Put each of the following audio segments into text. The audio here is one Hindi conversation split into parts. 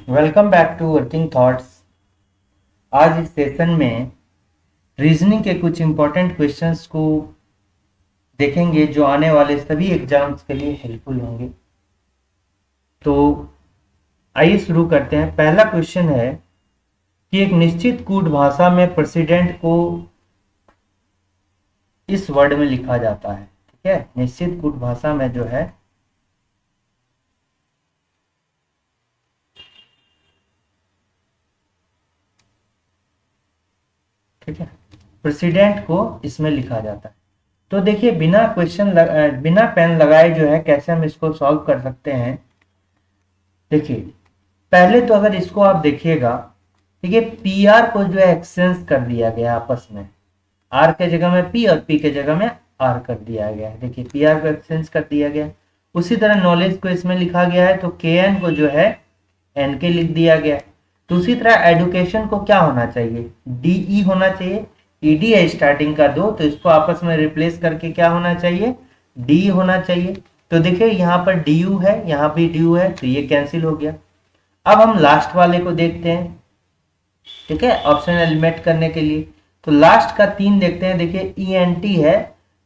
Welcome back to working thoughts. आज इस सेशन में रीजनिंग के कुछ इंपॉर्टेंट क्वेश्चंस को देखेंगे जो आने वाले सभी एग्जाम्स के लिए हेल्पफुल होंगे। तो आइए शुरू करते हैं। पहला क्वेश्चन है कि एक निश्चित कूट भाषा में प्रेसिडेंट को इस वर्ड में लिखा जाता है। ठीक है, निश्चित कूट भाषा में जो है ठीक है, प्रेसिडेंट को इसमें लिखा जाता है। तो देखिए बिना पेन लगाए जो है कैसे हम इसको सॉल्व कर सकते हैं। देखिए पहले तो अगर इसको आप देखिएगा, देखिए पी आर को जो है एक्सचेंज कर दिया गया आपस में, आर के जगह में पी और पी के जगह में आर कर दिया गया है। देखिए पी आर को एक्सचेंज कर दिया गया। उसी तरह नॉलेज को इसमें लिखा गया है तो के एन को जो है एन के लिख दिया गया है। तो उसी तरह एडुकेशन को क्या होना चाहिए, डीई होना चाहिए। ईडी है स्टार्टिंग का दो, तो इसको आपस में रिप्लेस करके क्या होना चाहिए, डी होना चाहिए। तो देखिए यहाँ पर डी यू है, यहाँ भी डी यू है, तो ये कैंसिल हो गया। अब हम लास्ट वाले को देखते हैं। ठीक है, ऑप्शन एलिमिनेट करने के लिए तो लास्ट का 3 देखते हैं। देखिए ई एन टी है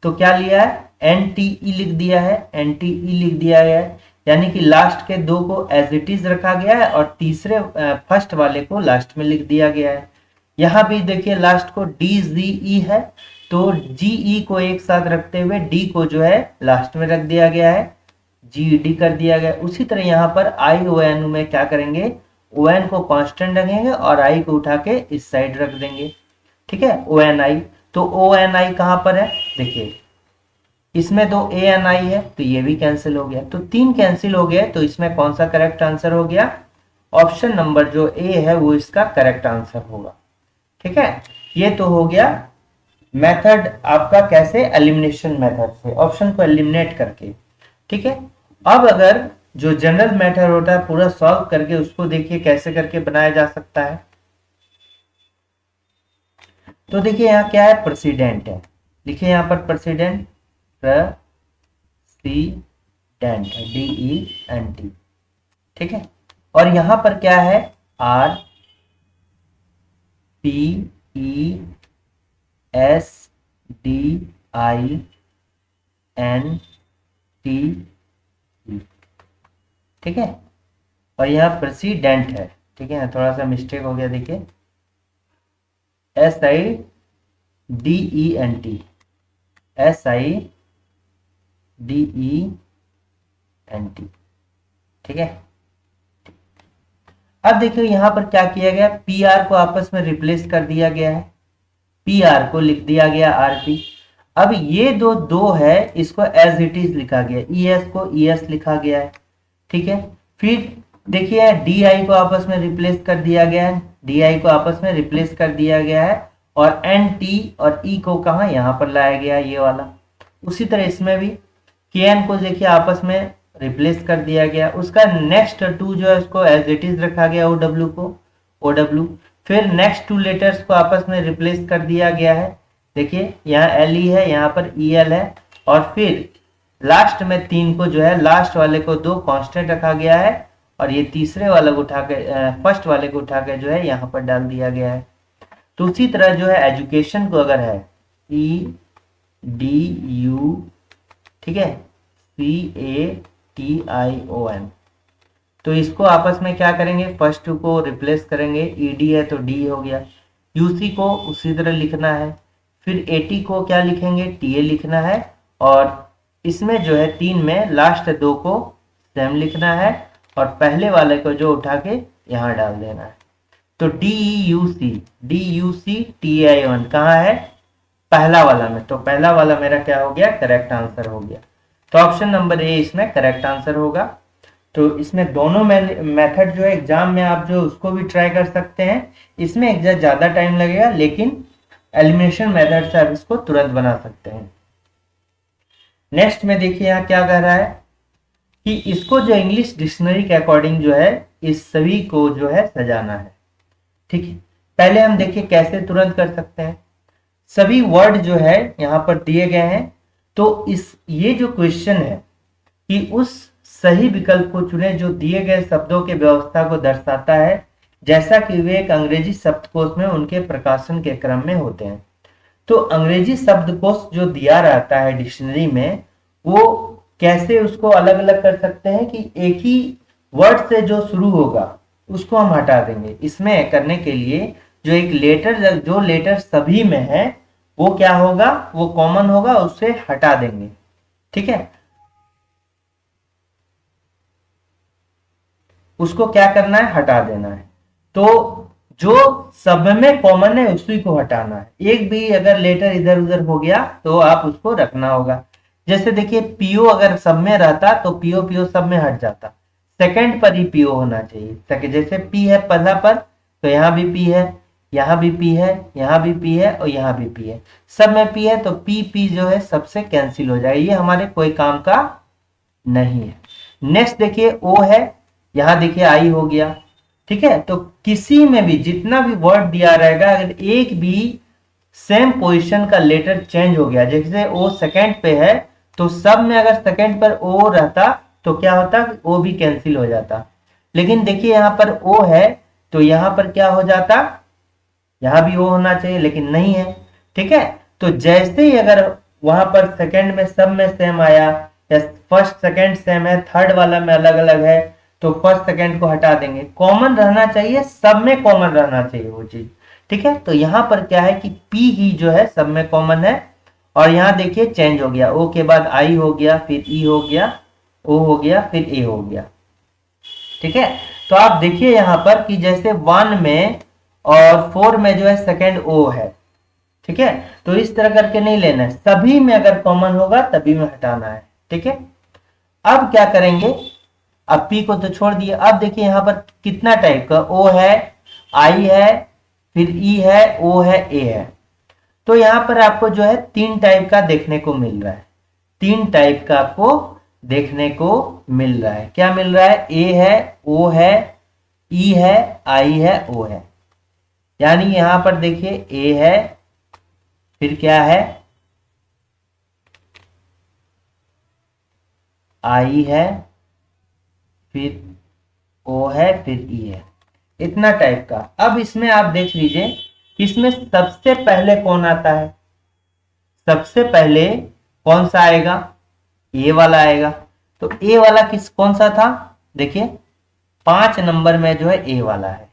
तो क्या लिया है, एन टी ई लिख दिया है, एन टी ई लिख दिया गया है। यानी कि लास्ट के 2 को एज इट इज रखा गया है और तीसरे फर्स्ट वाले को लास्ट में लिख दिया गया है। यहाँ भी देखिए लास्ट को डी जी ई है तो जी ई को एक साथ रखते हुए डी को जो है लास्ट में रख दिया गया है, जी डी कर दिया गया। उसी तरह यहाँ पर आई ओ एन में क्या करेंगे, ओ एन को कांस्टेंट रखेंगे और आई को उठा के इस साइड रख देंगे। ठीक है, ओ एन आई, तो ओ एन आई कहाँ पर है, देखिए इसमें तो ए एन आई है तो ये भी कैंसिल हो गया। तो 3 कैंसिल हो गया, तो इसमें कौन सा करेक्ट आंसर हो गया, ऑप्शन नंबर जो ए है वो इसका करेक्ट आंसर होगा। ठीक है, ये तो हो गया मेथड आपका, कैसे, एलिमिनेशन मेथड से ऑप्शन को एलिमिनेट करके। ठीक है, अब अगर जो जनरल मैटर होता है पूरा सॉल्व करके उसको देखिए कैसे करके बनाया जा सकता है। तो देखिए यहाँ क्या है, प्रेसिडेंट है, लिखिए यहाँ पर प्रेसिडेंट, प्रेसिडेंट है, डी ई एन टी। ठीक है, और यहां पर क्या है, R P E S D I N T E. ठीक है, और यहाँ प्रेसिडेंट है। ठीक है, थोड़ा सा मिस्टेक हो गया, देखिए S I D E N T, S I D E N T. ठीक है, अब देखिए यहां पर क्या किया गया, पी आर को आपस में रिप्लेस कर दिया गया है, पी आर को लिख दिया गया आर पी। अब ये दो है, इसको एज इट इज लिखा गया, ई एस को ई एस लिखा गया है। ठीक है, फिर देखिए डी आई को आपस में रिप्लेस कर दिया गया है, डी आई को आपस में रिप्लेस कर दिया गया है और एन टी और ई को कहा, यहां पर लाया गया ये वाला। उसी तरह इसमें भी के एन को देखिए आपस में रिप्लेस कर दिया गया, उसका नेक्स्ट 2 जो है उसको एज इट इज रखा गया, ओ डब्ल्यू को ओ डब्ल्यू। फिर नेक्स्ट 2 लेटर्स को आपस में रिप्लेस कर दिया गया है। देखिए यहाँ एल ई है, यहाँ पर ई एल है, और फिर लास्ट में 3 को जो है, लास्ट वाले को 2 कांस्टेंट रखा गया है और ये तीसरे वाले को उठा के फर्स्ट वाले को उठा के जो है यहाँ पर डाल दिया गया है। तो उसी तरह जो है एजुकेशन को अगर है ई डी यू, ठीक है, सी A T I O N, तो इसको आपस में क्या करेंगे, फर्स्ट को रिप्लेस करेंगे, ई डी है तो डी हो गया, यूसी को उसी तरह लिखना है, फिर एटी को क्या लिखेंगे, टी ए लिखना है, और इसमें जो है 3 में लास्ट 2 को सेम लिखना है और पहले वाले को जो उठा के यहाँ डाल देना है। तो D U C T I O N कहाँ है, पहला वाला में, तो पहला वाला मेरा क्या हो गया, करेक्ट आंसर हो गया। तो ऑप्शन नंबर ए इसमें करेक्ट आंसर होगा। तो इसमें दोनों मेथड जो है एग्जाम में आप जो उसको भी ट्राई कर सकते हैं। इसमें एग्जाम ज्यादा टाइम लगेगा, लेकिन एलिमिनेशन मेथड से आप इसको तुरंत बना सकते हैं। नेक्स्ट में देखिए यहाँ क्या कह रहा है कि इसको जो इंग्लिश डिक्शनरी के अकॉर्डिंग जो है इस सभी को जो है सजाना है। ठीक है, पहले हम देखिए कैसे तुरंत कर सकते हैं। सभी वर्ड जो है यहाँ पर दिए गए हैं, तो इस ये जो क्वेश्चन है कि उस सही विकल्प को चुनें जो दिए गए शब्दों के व्यवस्था को दर्शाता है, जैसा कि वे एक अंग्रेजी शब्दकोश में उनके प्रकाशन के क्रम में होते हैं। तो अंग्रेजी शब्दकोश जो दिया रहता है डिक्शनरी में, वो कैसे उसको अलग अलग कर सकते हैं कि एक ही वर्ड से जो शुरू होगा उसको हम हटा देंगे। इसमें करने के लिए जो एक लेटर, जो लेटर सभी में है वो क्या होगा, वो कॉमन होगा, उससे हटा देंगे। ठीक है, उसको क्या करना है, हटा देना है। तो जो सब में कॉमन है उसी को हटाना है। एक भी अगर लेटर इधर उधर हो गया तो आप उसको रखना होगा। जैसे देखिए पीओ अगर सब में रहता तो पीओ पीओ सब में हट जाता, सेकंड पर ही पीओ होना चाहिए। जैसे पी है पहला पर, तो यहाँ भी पी है, यहाँ भी पी है, यहाँ भी पी है और यहाँ भी पी है, सब में पी है, तो पी पी जो है सबसे कैंसिल हो जाएगा, ये हमारे कोई काम का नहीं है। नेक्स्ट देखिए ओ है, यहाँ देखिए आई हो गया। ठीक है, तो किसी में भी जितना भी वर्ड दिया रहेगा, अगर एक भी सेम पोजीशन का लेटर चेंज हो गया, जैसे ओ सेकंड पे है तो सब में अगर सेकंड पर ओ रहता तो क्या होता, ओ भी कैंसिल हो जाता। लेकिन देखिए यहाँ पर ओ है तो यहाँ पर क्या हो जाता, यहाँ भी ओ होना चाहिए लेकिन नहीं है। ठीक है, तो जैसे ही अगर वहां पर सेकंड में सब में सेम आया, या फर्स्ट सेकंड सेम है, थर्ड वाला में अलग अलग है, तो फर्स्ट सेकंड को हटा देंगे। कॉमन रहना चाहिए, सब में कॉमन रहना चाहिए वो चीज। ठीक है, तो यहाँ पर क्या है कि पी ही जो है सब में कॉमन है, और यहाँ देखिए चेंज हो गया, ओ के बाद आई हो गया, फिर ई हो गया, ओ हो गया, फिर ए हो गया। ठीक है, तो आप देखिए यहाँ पर कि जैसे 1 में और 4 में जो है सेकंड ओ है। ठीक है, तो इस तरह करके नहीं लेना है, सभी में अगर कॉमन होगा तभी में हटाना है। ठीक है, अब क्या करेंगे, अब पी को तो छोड़ दिए, अब देखिए यहाँ पर कितना टाइप का ओ है, आई है, फिर ई है, ओ है, ए है। तो यहाँ पर आपको जो है 3 टाइप का देखने को मिल रहा है, 3 टाइप का आपको देखने को मिल रहा है। क्या मिल रहा है, ए है, ओ है, ई है, आई है, ओ है। यानी यहां पर देखिए ए है, फिर क्या है, आई है, फिर ओ है, फिर ई है, इतना टाइप का। अब इसमें आप देख लीजिए इसमें सबसे पहले कौन आता है, सबसे पहले कौन सा आएगा, ए वाला आएगा। तो ए वाला कौन सा था, देखिए 5 नंबर में जो है ए वाला है,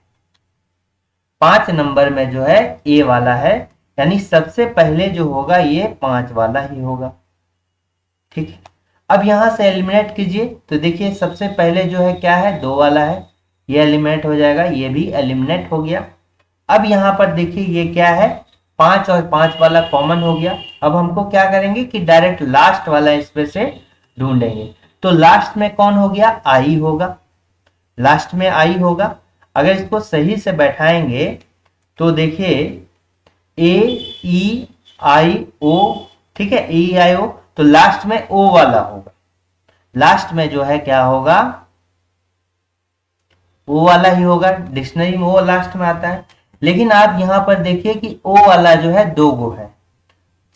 5 नंबर में जो है ए वाला है, यानी सबसे पहले जो होगा ये 5 वाला ही होगा। ठीक है, अब यहां से एलिमिनेट कीजिए तो देखिए सबसे पहले जो है क्या है, 2 वाला है, ये एलिमिनेट हो जाएगा, ये भी एलिमिनेट हो गया। अब यहां पर देखिए ये क्या है, 5 और 5 वाला कॉमन हो गया। अब हमको क्या करेंगे कि डायरेक्ट लास्ट वाला इसमें से ढूंढेंगे। तो लास्ट में कौन हो गया, आई होगा, लास्ट में आई होगा। अगर इसको सही से बैठाएंगे तो देखिए ए ई आई ओ, ठीक है, ए आई ओ, तो लास्ट में ओ वाला होगा, लास्ट में जो है क्या होगा, ओ वाला ही होगा। डिक्शनरी में ओ लास्ट में आता है, लेकिन आप यहां पर देखिए कि ओ वाला जो है 2 गो है,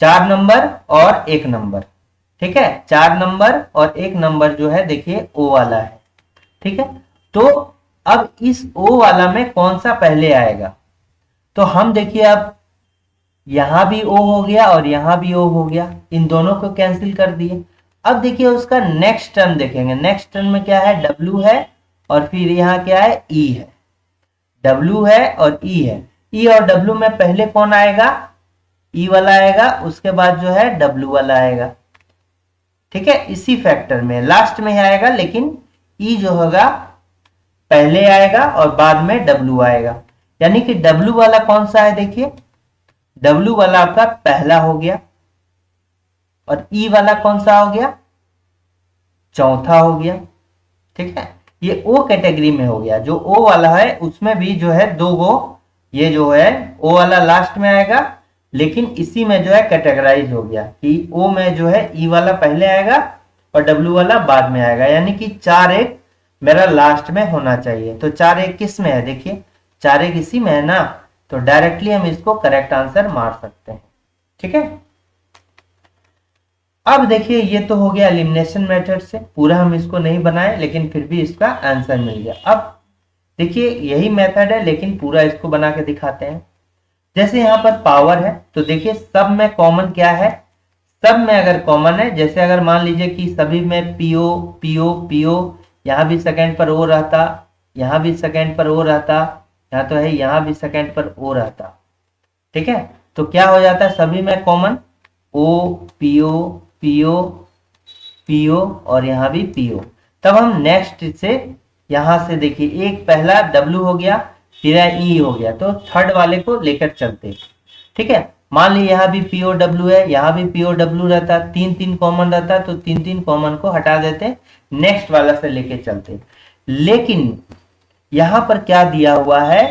4 नंबर और 1 नंबर। ठीक है, 4 नंबर और 1 नंबर जो है देखिए ओ वाला है। ठीक है, तो अब इस ओ वाला में कौन सा पहले आएगा, तो हम देखिए अब यहां भी ओ हो गया और यहां भी ओ हो गया, इन दोनों को कैंसिल कर दिए। अब देखिए उसका नेक्स्ट टर्म देखेंगे, नेक्स्ट टर्म में क्या है, डब्ल्यू है और फिर यहाँ क्या है, ई है, डब्ल्यू है और ई है। ई और डब्ल्यू में पहले कौन आएगा, ई वाला आएगा, उसके बाद जो है डब्ल्यू वाला आएगा। ठीक है, इसी फैक्टर में लास्ट में ही आएगा, लेकिन ई जो होगा पहले आएगा और बाद में डब्ल्यू आएगा। यानी कि डब्ल्यू वाला कौन सा है, देखिए डब्ल्यू वाला आपका पहला हो गया, और ई वाला कौन सा हो गया, चौथा हो गया। ठीक है, ये ओ कैटेगरी में हो गया। जो ओ वाला है उसमें भी जो है 2 गो, ये जो है ओ वाला लास्ट में आएगा, लेकिन इसी में जो है कैटेगराइज हो गया कि ओ में जो है ई वाला पहले आएगा और डब्ल्यू वाला बाद में आएगा। यानी कि 4-1 मेरा लास्ट में होना चाहिए। तो 4-1 किस में है, देखिए 4-1 इसी में है ना, तो डायरेक्टली हम इसको करेक्ट आंसर मार सकते हैं। ठीक है, अब देखिए ये तो हो गया एलिमिनेशन मेथड से, पूरा हम इसको नहीं बनाए लेकिन फिर भी इसका आंसर मिल गया। अब देखिए यही मेथड है लेकिन पूरा इसको बना के दिखाते हैं। जैसे यहाँ पर पावर है तो देखिए सब में कॉमन क्या है, सब में अगर कॉमन है, जैसे अगर मान लीजिए कि सभी में पीओ पीओ पीओ, यहाँ भी सेकंड पर ओ रहता, यहाँ भी सेकंड पर ओ रहता, यहाँ तो है यहाँ भी सेकंड पर ओ रहता, ठीक है। तो क्या हो जाता है, सभी में कॉमन ओ पीओ पीओ पीओ और यहाँ भी पीओ। तब हम नेक्स्ट से यहां से देखिए एक पहला डब्ल्यू हो गया, फिर ई हो गया, तो थर्ड वाले को लेकर चलते, ठीक है। मान ली यहाँ भी पीओ डब्ल्यू है, यहाँ भी पीओ डब्ल्यू रहता, तीन तीन कॉमन रहता, तो तीन तीन कॉमन को हटा देते, नेक्स्ट वाला से लेके चलते। लेकिन यहां पर क्या दिया हुआ है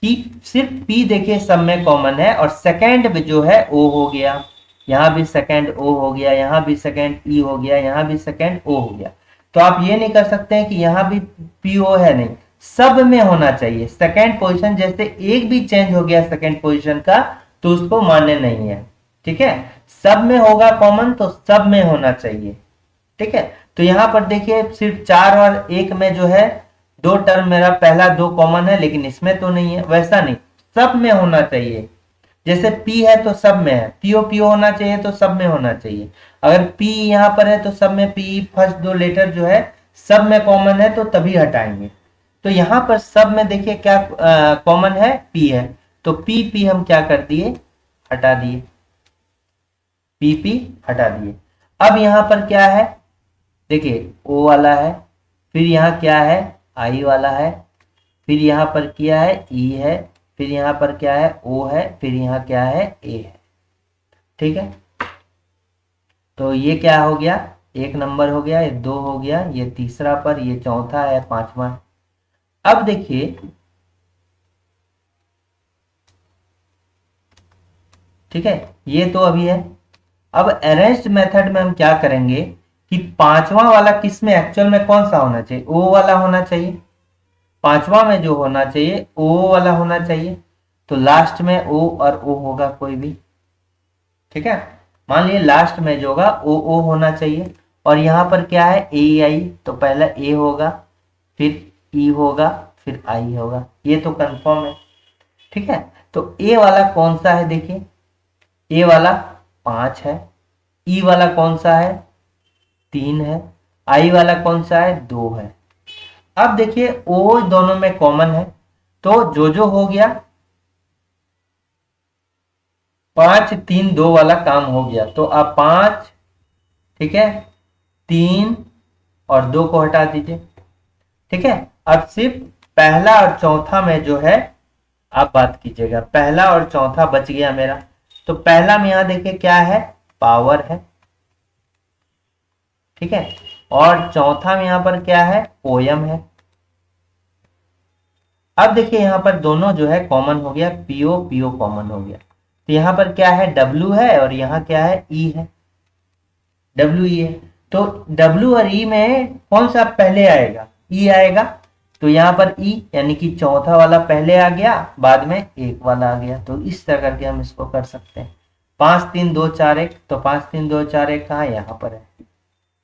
कि सिर्फ पी देखिए सब में कॉमन है, और सेकेंड में जो है ओ हो गया, यहाँ भी सेकेंड ओ हो गया, यहाँ भी सेकेंड ई हो गया, यहाँ भी सेकेंड ओ हो गया। तो आप ये नहीं कर सकते हैं कि यहाँ भी पीओ है, नहीं, सब में होना चाहिए। सेकेंड पोजीशन जैसे एक भी चेंज हो गया सेकेंड पोजीशन का तो उसको मान्य नहीं है, ठीक है। सब में होगा कॉमन तो सब में होना चाहिए, ठीक है। तो यहाँ पर देखिए सिर्फ 4 और 1 में जो है दो टर्म मेरा पहला दो कॉमन है, लेकिन इसमें तो नहीं है, वैसा नहीं, सब में होना चाहिए। जैसे P है तो सब में है, पीओ पीओ होना चाहिए तो सब में होना चाहिए। अगर P यहाँ पर है तो सब में P फर्स्ट दो लेटर जो है सब में कॉमन है तो तभी हटाएंगे। तो यहाँ पर सब में देखिए क्या कॉमन है, P है, तो P P हम क्या कर दिए, हटा दिए, P P हटा दिए। अब यहाँ पर क्या है, देखिए O वाला है, फिर यहाँ क्या है I वाला है, फिर यहाँ पर क्या है E है, फिर यहाँ पर क्या है O है, फिर यहाँ क्या है A है, ठीक है। तो ये क्या हो गया, एक नंबर हो गया, ये दो हो गया, ये तीसरा पर, ये चौथा है, पांचवा है। अब देखिए ठीक है, ये तो अभी है। अब अरेंज्ड मेथड में हम क्या करेंगे कि पांचवा वाला किस में एक्चुअल में कौन सा होना चाहिए, ओ वाला होना चाहिए, पांचवा में जो होना चाहिए ओ वाला होना चाहिए। तो लास्ट में ओ और ओ होगा कोई भी, ठीक है। मान लीजिए लास्ट में जो होगा ओ ओ होना चाहिए, और यहाँ पर क्या है ए आई, तो पहला ए होगा, फिर ई होगा, फिर आई होगा, ये तो कंफर्म है, ठीक है। तो ए वाला कौन सा है, देखिए ए वाला 5 है, ई वाला कौन सा है 3 है, आई वाला कौन सा है 2 है। अब देखिए ओ दोनों में कॉमन है, तो जो हो गया 5 3 2 वाला काम हो गया, तो आप 5, ठीक है, 3 और 2 को हटा दीजिए, ठीक है। अब सिर्फ पहला और चौथा में जो है आप बात कीजिएगा, पहला और चौथा बच गया मेरा। तो पहला में यहां देखिए क्या है, पावर है, ठीक है, और चौथा में यहां पर क्या है, पोयम है। अब देखिए यहां पर दोनों जो है कॉमन हो गया, पीओ पीओ कॉमन हो गया, तो यहां पर क्या है डब्ल्यू है, और यहां क्या है ई है, डब्ल्यू ई है। तो डब्ल्यू और ई में कौन सा पहले आएगा, ई आएगा, तो यहाँ पर ई यानी कि चौथा वाला पहले आ गया, बाद में एक वाला आ गया। तो इस तरह करके हम इसको कर सकते हैं, 5 3 2 4 1, तो 5 3 2 4 1 कहाँ, यहाँ पर है,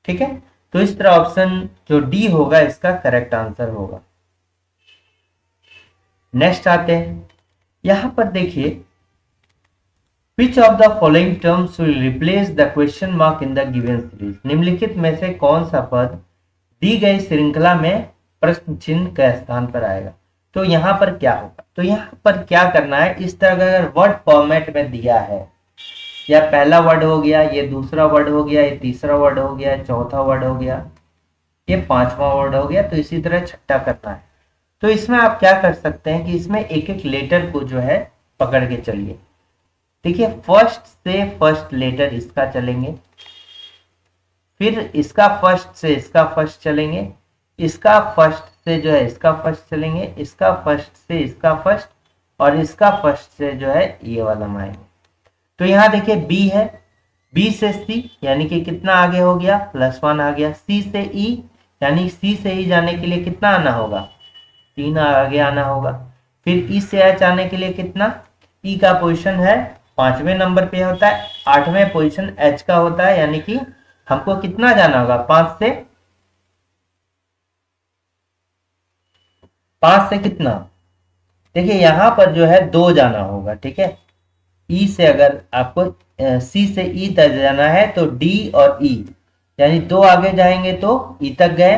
ठीक है। तो इस तरह ऑप्शन जो डी होगा इसका करेक्ट आंसर होगा। नेक्स्ट आते हैं, यहां पर देखिए Which of the following terms will replace the question mark in the given series? निम्नलिखित में से कौन सा पद दी गई श्रृंखला में प्रश्न चिन्ह के स्थान पर आएगा। तो यहाँ पर क्या होगा, तो यहाँ पर क्या करना है, इस तरह का अगर वर्ड फॉर्मेट में दिया है, या पहला वर्ड हो गया, ये दूसरा वर्ड हो गया, ये तीसरा वर्ड हो गया, चौथा वर्ड हो गया, ये पांचवा वर्ड हो गया, तो इसी तरह छठा करना है। तो इसमें आप क्या कर सकते हैं कि इसमें एक एक लेटर को जो है पकड़ के चलिए। देखिए फर्स्ट से फर्स्ट लेटर इसका चलेंगे, फिर इसका फर्स्ट से इसका फर्स्ट चलेंगे, इसका फर्स्ट से जो है इसका फर्स्ट चलेंगे, इसका फर्स्ट से इसका फर्स्ट, और इसका फर्स्ट से जो है ये वाला मारेंगे। तो यहाँ देखिए बी है, बी से सी यानी कि कितना आगे हो गया, +1 आ गया। सी से ई यानी सी से ई जाने के लिए कितना आना होगा, 3 आगे आना होगा। फिर ई से एच आने के लिए कितना, ई का पोजीशन है 5वें नंबर पे होता है, 8वें पोजीशन एच का होता है, यानी कि हमको कितना जाना होगा, 5 से कितना, देखिए यहां पर जो है 2 जाना होगा, ठीक है। ई से अगर आपको सी से ई तक जाना है तो डी और ई, यानी 2 आगे जाएंगे तो ई तक गए,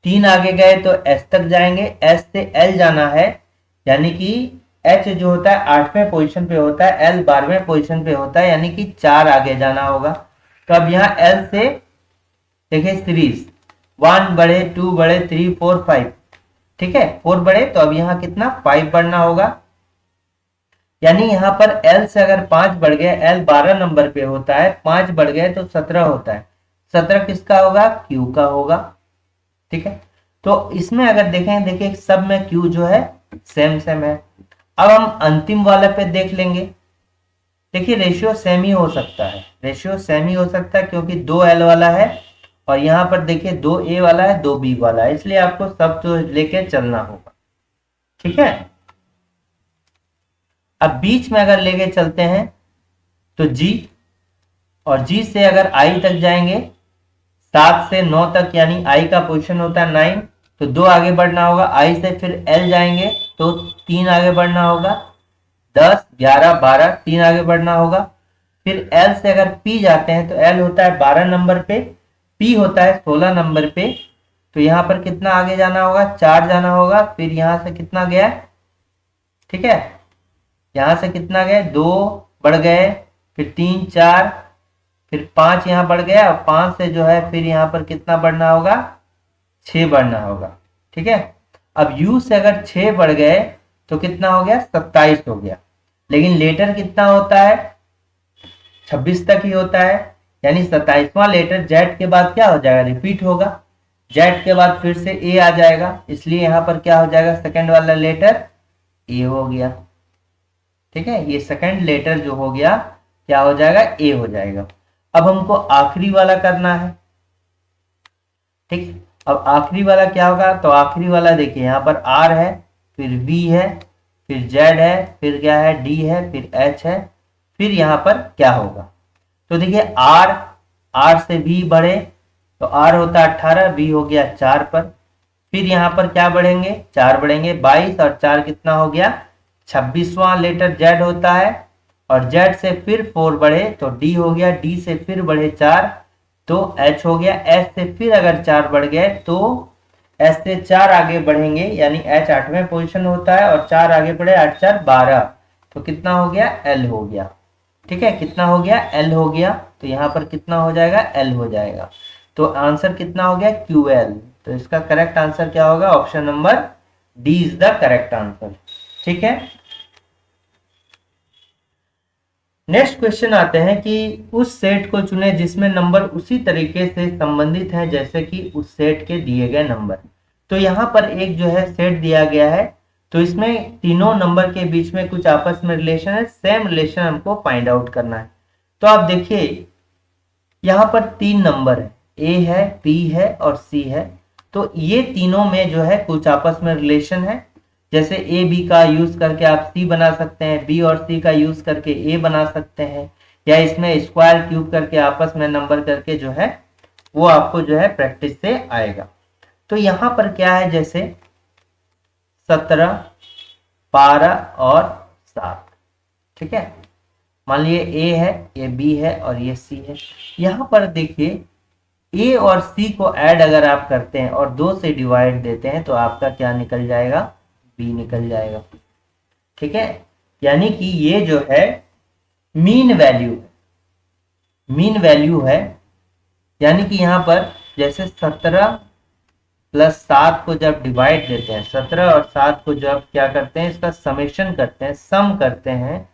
3 आगे गए तो एस तक जाएंगे, एस से एल जाना है, यानी कि एच जो होता है 8वें पोजीशन पे होता है, एल 12वें पोजीशन पे होता है, यानी कि 4 आगे जाना होगा। तो अब यहाँ एल से देखिए सीरीज 1 बढ़े, 2 बढ़े, 3 4 5, ठीक है, 4 बढ़े तो अब यहाँ कितना 5 बढ़ना होगा, यानी यहाँ पर L से अगर 5 बढ़ गए, L 12 नंबर पे होता है, 5 बढ़ गए तो 17 होता है, 17 किसका होगा, Q का होगा, ठीक है। तो इसमें अगर देखें, देखिए सब में Q जो है सेम सेम है। अब हम अंतिम वाले पे देख लेंगे, देखिए रेशियो सेम ही हो सकता है, रेशियो सेम ही हो सकता है क्योंकि 2L वाला है और यहाँ पर देखिए 2A वाला है, 2B वाला है, इसलिए आपको सब तो लेके चलना होगा, ठीक है। अब बीच में अगर लेके चलते हैं तो G, और G से अगर I तक जाएंगे 7 से 9 तक, यानी I का पोजीशन होता है 9, तो 2 आगे बढ़ना होगा, I से फिर L जाएंगे तो 3 आगे बढ़ना होगा, 10 11 12 3 आगे बढ़ना होगा, फिर L से अगर P जाते हैं तो L होता है 12 नंबर पे, P होता है 16 नंबर पे, तो यहाँ पर कितना आगे जाना होगा, 4 जाना होगा, फिर यहाँ से कितना गया, ठीक है, यहाँ से कितना गए, 2 बढ़ गए, फिर 3 4, फिर 5 यहाँ बढ़ गया, और 5 से जो है फिर यहाँ पर कितना बढ़ना होगा, 6 बढ़ना होगा, ठीक है। अब U से अगर 6 बढ़ गए तो कितना हो गया, 27 हो गया, लेकिन लेटर कितना होता है, 26 तक ही होता है, यानी 27वां लेटर जेड के बाद क्या हो जाएगा, रिपीट होगा, जेड के बाद फिर से ए आ जाएगा, इसलिए यहाँ पर क्या हो जाएगा, सेकंड वाला लेटर ए हो गया, ठीक है। ये सेकंड लेटर जो हो गया क्या हो जाएगा, ए हो जाएगा। अब हमको आखिरी वाला करना है, ठीक। अब आखिरी वाला क्या होगा, तो आखिरी वाला देखिए यहाँ पर आर है, फिर वी है, फिर जेड है, फिर क्या है, डी है, फिर एच है, फिर यहाँ पर क्या होगा, तो देखिए आर से वी बढ़े तो आर होता है 18, वी हो गया 4 पर, फिर यहाँ पर क्या बढ़ेंगे, 4 बढ़ेंगे, 22 और 4 कितना हो गया, 26वां लेटर जेड होता है, और जेड से फिर 4 बढ़े तो डी हो गया, डी से फिर बढ़े 4 तो एच हो गया, एच से फिर अगर 4 बढ़ गए तो एच से 4 आगे बढ़ेंगे, यानी एच 8वें पोजीशन होता है, और 4 आगे बढ़े, 8 4 12, तो कितना हो गया, एल हो गया, ठीक है, कितना हो गया, एल हो गया, तो यहाँ पर कितना हो जाएगा, एल हो जाएगा, तो आंसर कितना हो गया, क्यू एल। तो इसका करेक्ट आंसर क्या होगा, option number D is the correct answer, ठीक है। नेक्स्ट क्वेश्चन आते हैं कि उस सेट को चुने जिसमें नंबर उसी तरीके से संबंधित है जैसे कि उस सेट के दिए गए नंबर। तो यहाँ पर एक जो है सेट दिया गया है, तो इसमें तीनों नंबर के बीच में कुछ आपस में रिलेशन है, सेम रिलेशन हमको फाइंड आउट करना है। तो आप देखिए यहाँ पर 3 नंबर है, ए है, बी है और सी है, तो ये तीनों में जो है कुछ आपस में रिलेशन है, जैसे ए बी का यूज करके आप सी बना सकते हैं, बी और सी का यूज करके ए बना सकते हैं, या इसमें स्क्वायर क्यूब करके आपस में नंबर करके जो है वो आपको जो है प्रैक्टिस से आएगा। तो यहाँ पर क्या है, जैसे 17 12 और 7, ठीक है, मान लीजिए ए है, ये बी है और ये सी है। यहाँ पर देखिए ए और सी को ऐड अगर आप करते हैं और 2 से डिवाइड देते हैं तो आपका क्या निकल जाएगा, बी निकल जाएगा, ठीक है। यानी कि ये जो है मीन वैल्यू है, यानी कि यहाँ पर जैसे 17 प्लस 7 को जब डिवाइड देते हैं, 17 और 7 को जब क्या करते हैं, इसका समेशन करते हैं, सम करते हैं,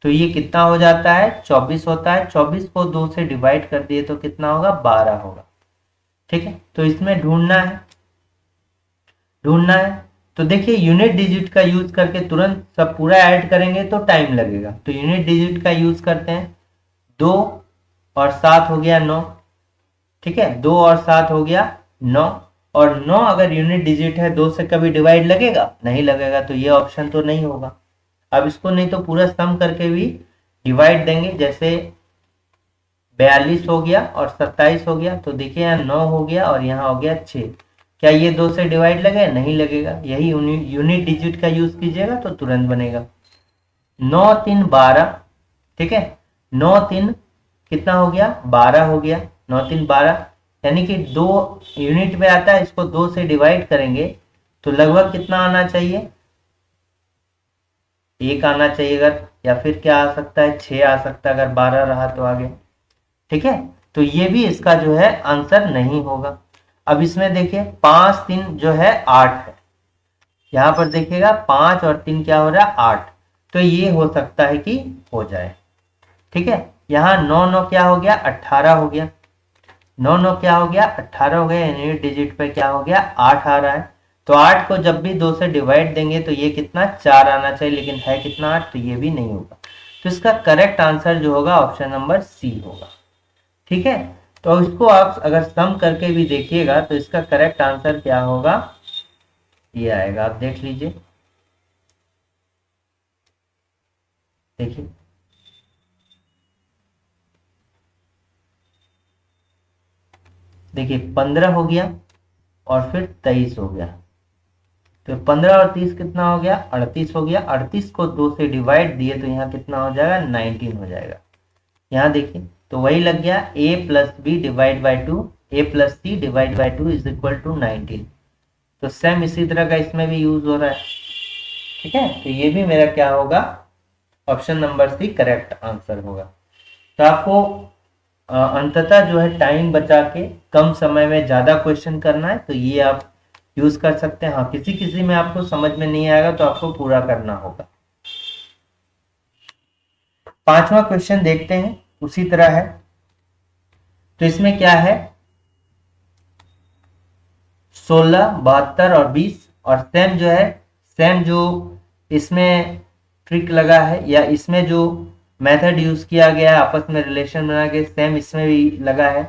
तो ये कितना हो जाता है, 24 होता है। 24 को 2 से डिवाइड कर दिए तो कितना होगा, 12 होगा, ठीक है। तो इसमें ढूंढना है, तो देखिए यूनिट डिजिट का यूज करके तुरंत सब पूरा ऐड करेंगे तो टाइम लगेगा, तो यूनिट डिजिट का यूज करते हैं, 2 और 7 हो गया 9, ठीक है, 2 और 7 हो गया 9, और 9 अगर यूनिट डिजिट है 2 से कभी डिवाइड लगेगा, नहीं लगेगा, तो ये ऑप्शन तो नहीं होगा। अब इसको नहीं तो पूरा सम करके भी डिवाइड देंगे, जैसे 42 हो गया और 27 हो गया, तो देखिए यहाँ 9 हो गया और यहाँ हो गया 6। क्या ये 2 से डिवाइड लगेगा? नहीं लगेगा। यही यूनिट डिजिट का यूज कीजिएगा तो तुरंत बनेगा। 9 3 12, ठीक है। 9 3 कितना हो गया? 12 हो गया। 9 3 12, यानी कि 2 यूनिट में आता है, इसको 2 से डिवाइड करेंगे तो लगभग कितना आना चाहिए? 1 आना चाहिए। अगर, या फिर क्या आ सकता है? 6 आ सकता है अगर 12 रहा तो आगे, ठीक है। तो ये भी इसका जो है आंसर नहीं होगा। अब इसमें देखिए 5 3 जो है 8 है, यहां पर देखिएगा 5 और 3 क्या हो रहा है? 8। तो ये हो सकता है कि हो जाए, ठीक है। यहाँ 9 9 क्या हो गया? 18 हो गया। 9 9 क्या हो गया? 18 हो गया। यूनिट डिजिट पे क्या हो गया? 8 आ रहा है। तो 8 को जब भी 2 से डिवाइड देंगे तो ये कितना? 4 आना चाहिए, लेकिन है कितना? 8। तो ये भी नहीं होगा। तो इसका करेक्ट आंसर जो होगा ऑप्शन नंबर सी होगा, ठीक है। तो इसको आप अगर सम करके भी देखिएगा तो इसका करेक्ट आंसर क्या होगा? ये आएगा, आप देख लीजिए। देखिए देखिए 15 हो गया और फिर 23 हो गया, तो 15 और 30 कितना हो गया? 38 हो गया। 38 को 2 से डिवाइड दिए तो यहाँ कितना हो जाएगा? 19 हो जाएगा। यहाँ देखिए तो वही लग गया, a plus B divide by 2, A plus C divide by 2 is equal to 19। तो सेम इसी तरह का इसमें भी यूज हो रहा है, ठीक है। तो ये भी मेरा क्या होगा? Option number C correct answer होगा। तो आपको अंततः जो है टाइम बचा के कम समय में ज्यादा क्वेश्चन करना है, तो ये आप यूज कर सकते हैं। हाँ, किसी किसी में आपको समझ में नहीं आएगा तो आपको पूरा करना होगा। 5वां क्वेश्चन देखते हैं, उसी तरह है। तो इसमें क्या है? 16 72 और 20, और सेम जो है, सेम जो इसमें ट्रिक लगा है या इसमें जो मेथड यूज किया गया है आपस में रिलेशन बना के, सेम इसमें भी लगा है।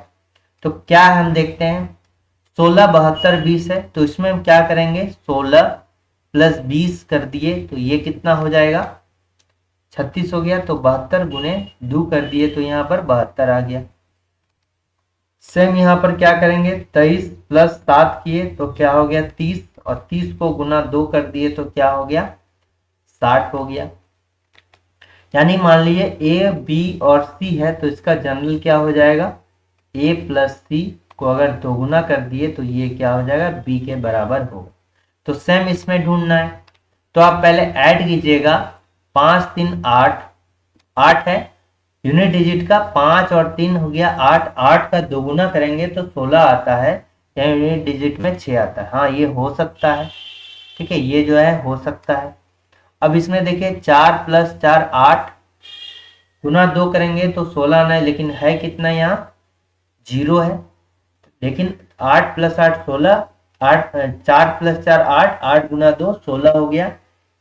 तो क्या हम देखते हैं, 16 72 20 है, तो इसमें हम क्या करेंगे? 16 प्लस 20 कर दिए तो ये कितना हो जाएगा? 36 हो गया। तो 72 गुने 2 कर दिए तो यहाँ पर 72 आ गया। सेम यहाँ पर क्या करेंगे? 23 प्लस 7 किए तो क्या हो गया? 30, और 30 को गुना 2 कर दिए तो क्या हो गया? 60 हो गया। यानी मान लीजिए ए बी और सी है, तो इसका जनरल क्या हो जाएगा? ए प्लस सी को अगर दोगुना कर दिए तो ये क्या हो जाएगा? बी के बराबर होगा। तो सेम इसमें ढूंढना है, तो आप पहले ऐड कीजिएगा। 5 3 8, 8 है यूनिट डिजिट का, 5 और 3 हो गया 8। 8 का दोगुना करेंगे तो 16 आता है, या यूनिट डिजिट में 6 आता है। हाँ, ये हो सकता है, ठीक है, ये जो है हो सकता है। अब इसमें देखिए 4 प्लस 4 8, गुना 2 करेंगे तो 16 आना है, लेकिन है कितना? यहाँ 0 है। लेकिन 8 प्लस 8 16, 8 4 प्लस 4 8, 8 गुना 2 16 हो गया।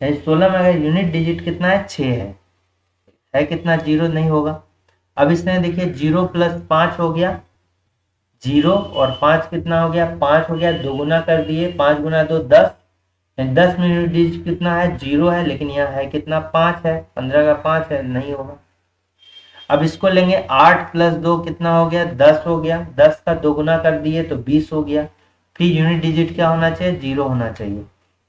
16 में अगर यूनिट डिजिट कितना है? 6 है कितना? 0 नहीं होगा। अब इसमें देखिए 0 प्लस 5 हो गया, 0 और 5 कितना हो गया? 5 हो गया। दोगुना कर दिए, 5 गुना 2 10, 10 में यूनिट डिजिट कितना है? 0 है, लेकिन यहाँ है कितना? 5 है। 15 का 5 है, नहीं होगा। अब इसको लेंगे, 8 प्लस 2 कितना हो गया? 10 हो गया। 10 का दोगुना कर दिए तो 20 हो गया। फिर यूनिट डिजिट क्या होना चाहिए? 0 होना चाहिए,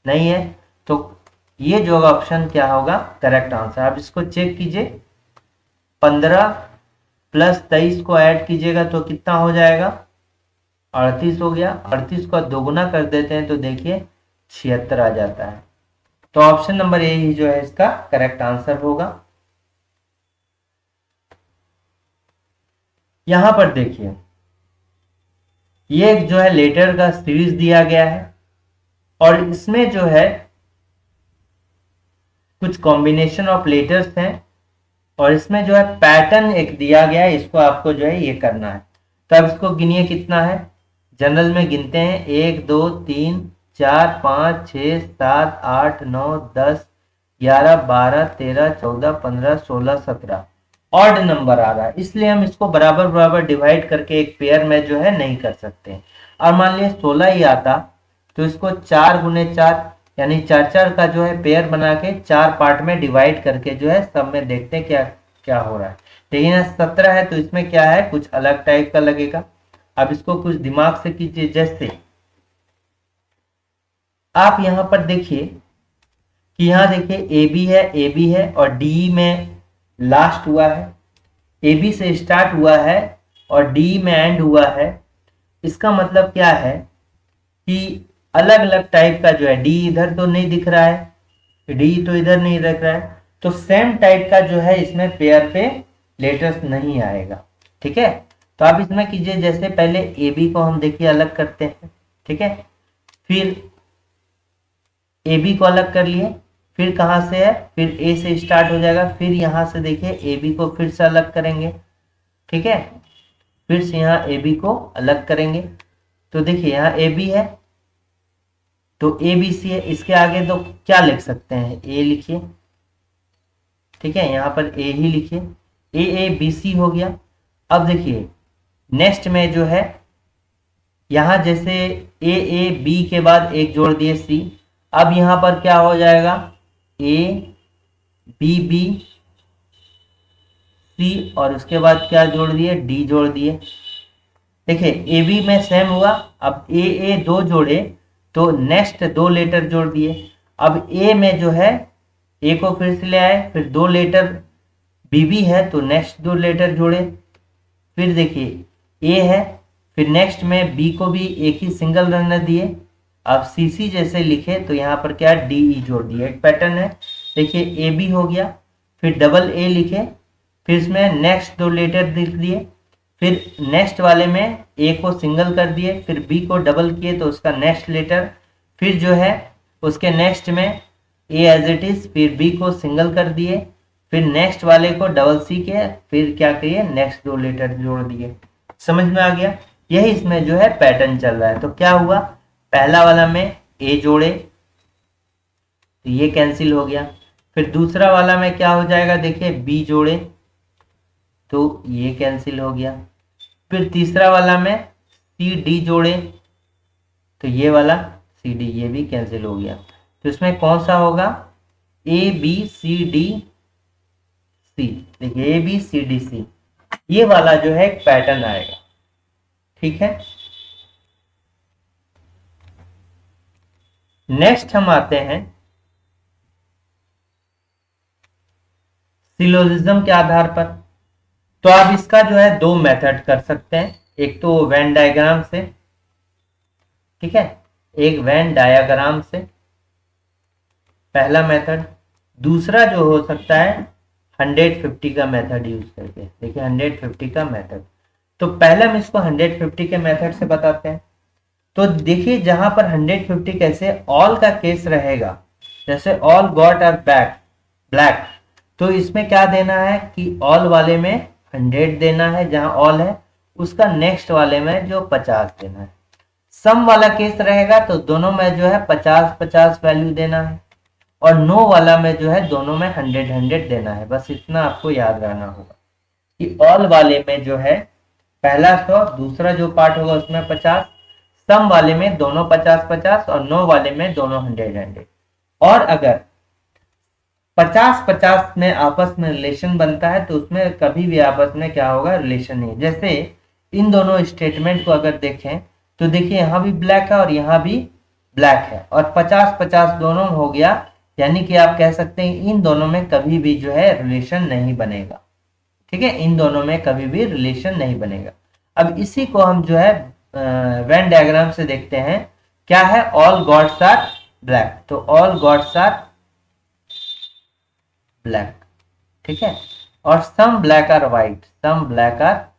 नहीं है। तो ये जो ऑप्शन क्या होगा? Correct answer. अब इसको चेक कीजिए, 15 प्लस 23 को ऐड कीजिएगा तो कितना हो जाएगा? 38 हो गया। 38 को दोगुना कर देते हैं तो देखिए 76 आ जाता है। तो ऑप्शन नंबर ए ही जो है इसका करेक्ट आंसर होगा। यहां पर देखिए, ये जो है लेटर का सीरीज दिया गया है, और इसमें जो है कुछ कॉम्बिनेशन ऑफ लेटर्स हैं, और इसमें जो है पैटर्न एक दिया गया है, इसको आपको जो है ये करना है। तो अब इसको गिनिए कितना है? जनरल में गिनते हैं, 1 2 3 4 5 6 7 8 9 10 11 12 13 14 15 16 17। ऑड नंबर आ रहा है, इसलिए हम इसको बराबर बराबर डिवाइड करके एक पेयर में जो है नहीं कर सकते। और मान लीजिए 16 ही आता तो इसको 4 गुने 4 यानी 4 4 का जो है पेयर बना के 4 पार्ट में डिवाइड करके जो है सब में देखते हैं क्या क्या हो रहा है। लेकिन यहाँ 17 है तो इसमें क्या है, कुछ अलग टाइप का लगेगा। अब इसको कुछ दिमाग से कीजिए। जैसे आप यहां पर देखिए कि यहाँ देखिए ए बी है और डी में लास्ट हुआ है, ए बी से स्टार्ट हुआ है और डी में एंड हुआ है। इसका मतलब क्या है कि अलग अलग टाइप का जो है, डी इधर तो नहीं दिख रहा है, डी तो इधर नहीं दिख रहा है, तो सेम टाइप का जो है इसमें पेयर पे लेटर्स नहीं आएगा। ठीक है, तो आप इसमें कीजिए। जैसे पहले ए बी को हम देखिए अलग करते हैं। ठीक है, फिर ए बी को अलग कर लिए, फिर कहाँ से है, फिर ए से स्टार्ट हो जाएगा, फिर यहाँ से देखिए ए बी को फिर से अलग करेंगे। ठीक है, फिर से यहाँ ए बी को अलग करेंगे। तो देखिए यहाँ ए बी है तो ए बी सी है, इसके आगे तो क्या लिख सकते हैं, ए लिखिए। ठीक है, यहाँ पर ए ही लिखिए, ए बी सी हो गया। अब देखिए नेक्स्ट में जो है, यहाँ जैसे ए बी के बाद एक जोड़ दिए सी, अब यहाँ पर क्या हो जाएगा, ए बी बी सी और उसके बाद क्या जोड़ दिए, डी जोड़ दिए। देखिए ए बी में सेम हुआ, अब ए दो जोड़े तो नेक्स्ट दो लेटर जोड़ दिए। अब ए में जो है ए को फिर से ले आए, फिर दो लेटर बी बी है तो नेक्स्ट दो लेटर जोड़े। फिर देखिए ए है, फिर नेक्स्ट में बी को भी एक ही सिंगल रहने दिए। अब सी सी जैसे लिखे तो यहाँ पर क्या डी ई जोड़ दिए, एक पैटर्न है। देखिए ए बी हो गया, फिर डबल ए लिखे, फिर इसमें नेक्स्ट दो लेटर लिख दिए, फिर नेक्स्ट वाले में ए को सिंगल कर दिए, फिर बी को डबल किए तो उसका नेक्स्ट लेटर, फिर जो है उसके नेक्स्ट में ए एज इट इज, फिर बी को सिंगल कर दिए, फिर नेक्स्ट वाले को डबल सी के, फिर क्या किए नेक्स्ट दो लेटर जोड़ दिए। समझ में आ गया, यही इसमें जो है पैटर्न चल रहा है। तो क्या हुआ, पहला वाला में ए जोड़े तो ये कैंसिल हो गया, फिर दूसरा वाला में क्या हो जाएगा, देखिए बी जोड़े तो ये कैंसिल हो गया, फिर तीसरा वाला में सी डी जोड़े तो ये वाला सी डी ये भी कैंसिल हो गया। तो इसमें कौन सा होगा, A B C D C. देखिए A B C D C, ये वाला जो है एक पैटर्न आएगा। ठीक है, नेक्स्ट हम आते हैं सिलोजिज्म के आधार पर। तो आप इसका जो है दो मेथड कर सकते हैं, एक तो वेन डायग्राम से, ठीक है, एक वेन डायग्राम से पहला मेथड। दूसरा जो हो सकता है 150 का मेथड यूज करके। देखिए 150 का मेथड, तो पहले हम इसको 150 के मेथड से बताते हैं। तो देखिए जहां पर 150 कैसे ऑल का केस रहेगा, जैसे ऑल गॉट आर ब्लैक, तो इसमें क्या देना है कि ऑल वाले में 100 देना है जहां ऑल है, उसका नेक्स्ट वाले में जो 50 देना है। सम वाला केस रहेगा तो दोनों में जो है 50-50 वैल्यू देना है, और नो वाला में जो है दोनों में 100-100 देना है। बस इतना आपको याद रहना होगा कि ऑल वाले में जो है पहला 100, दूसरा जो पार्ट होगा उसमें 50, सम वाले में दोनों 50-50 और नो वाले में दोनों 100-100। और अगर 50-50 में आपस में रिलेशन बनता है तो उसमें कभी भी आपस में क्या होगा, रिलेशन नहीं। जैसे इन दोनों स्टेटमेंट को अगर देखें तो देखिए यहाँ भी ब्लैक है और यहाँ भी ब्लैक है, और 50-50 दोनों हो गया, यानी कि आप कह सकते हैं इन दोनों में कभी भी जो है रिलेशन नहीं बनेगा। ठीक है, इन दोनों में कभी भी रिलेशन नहीं बनेगा। अब इसी को हम जो है वेन डायग्राम से देखते हैं, क्या है, ऑल गॉड्स आर ब्लैक, तो ऑल गॉड्स आर ब्लैक। ठीक है, और some black are white, some black are white.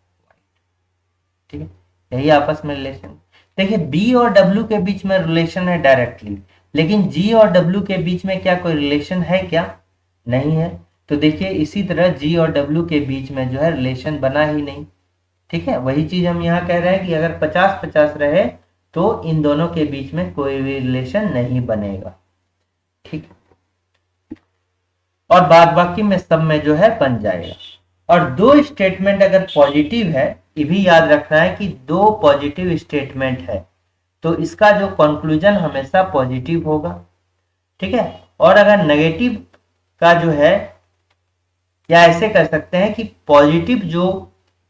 ठीक है, यही आपस में रिलेशन। देखिए बी और डब्ल्यू के बीच में रिलेशन है डायरेक्टली, लेकिन जी और डब्ल्यू के बीच में क्या कोई रिलेशन है क्या, नहीं है। तो देखिए इसी तरह जी और डब्ल्यू के बीच में जो है रिलेशन बना ही नहीं। ठीक है, वही चीज हम यहाँ कह रहे हैं कि अगर 50-50 रहे तो इन दोनों के बीच में कोई भी रिलेशन नहीं बनेगा। ठीक, और बाद बाकी में सब में जो है बन जाएगा। और दो स्टेटमेंट अगर पॉजिटिव है, ये भी याद रखना है कि दो पॉजिटिव स्टेटमेंट है तो इसका जो कंक्लूजन हमेशा पॉजिटिव होगा। ठीक है, और अगर नेगेटिव का जो है या ऐसे कर सकते हैं कि पॉजिटिव जो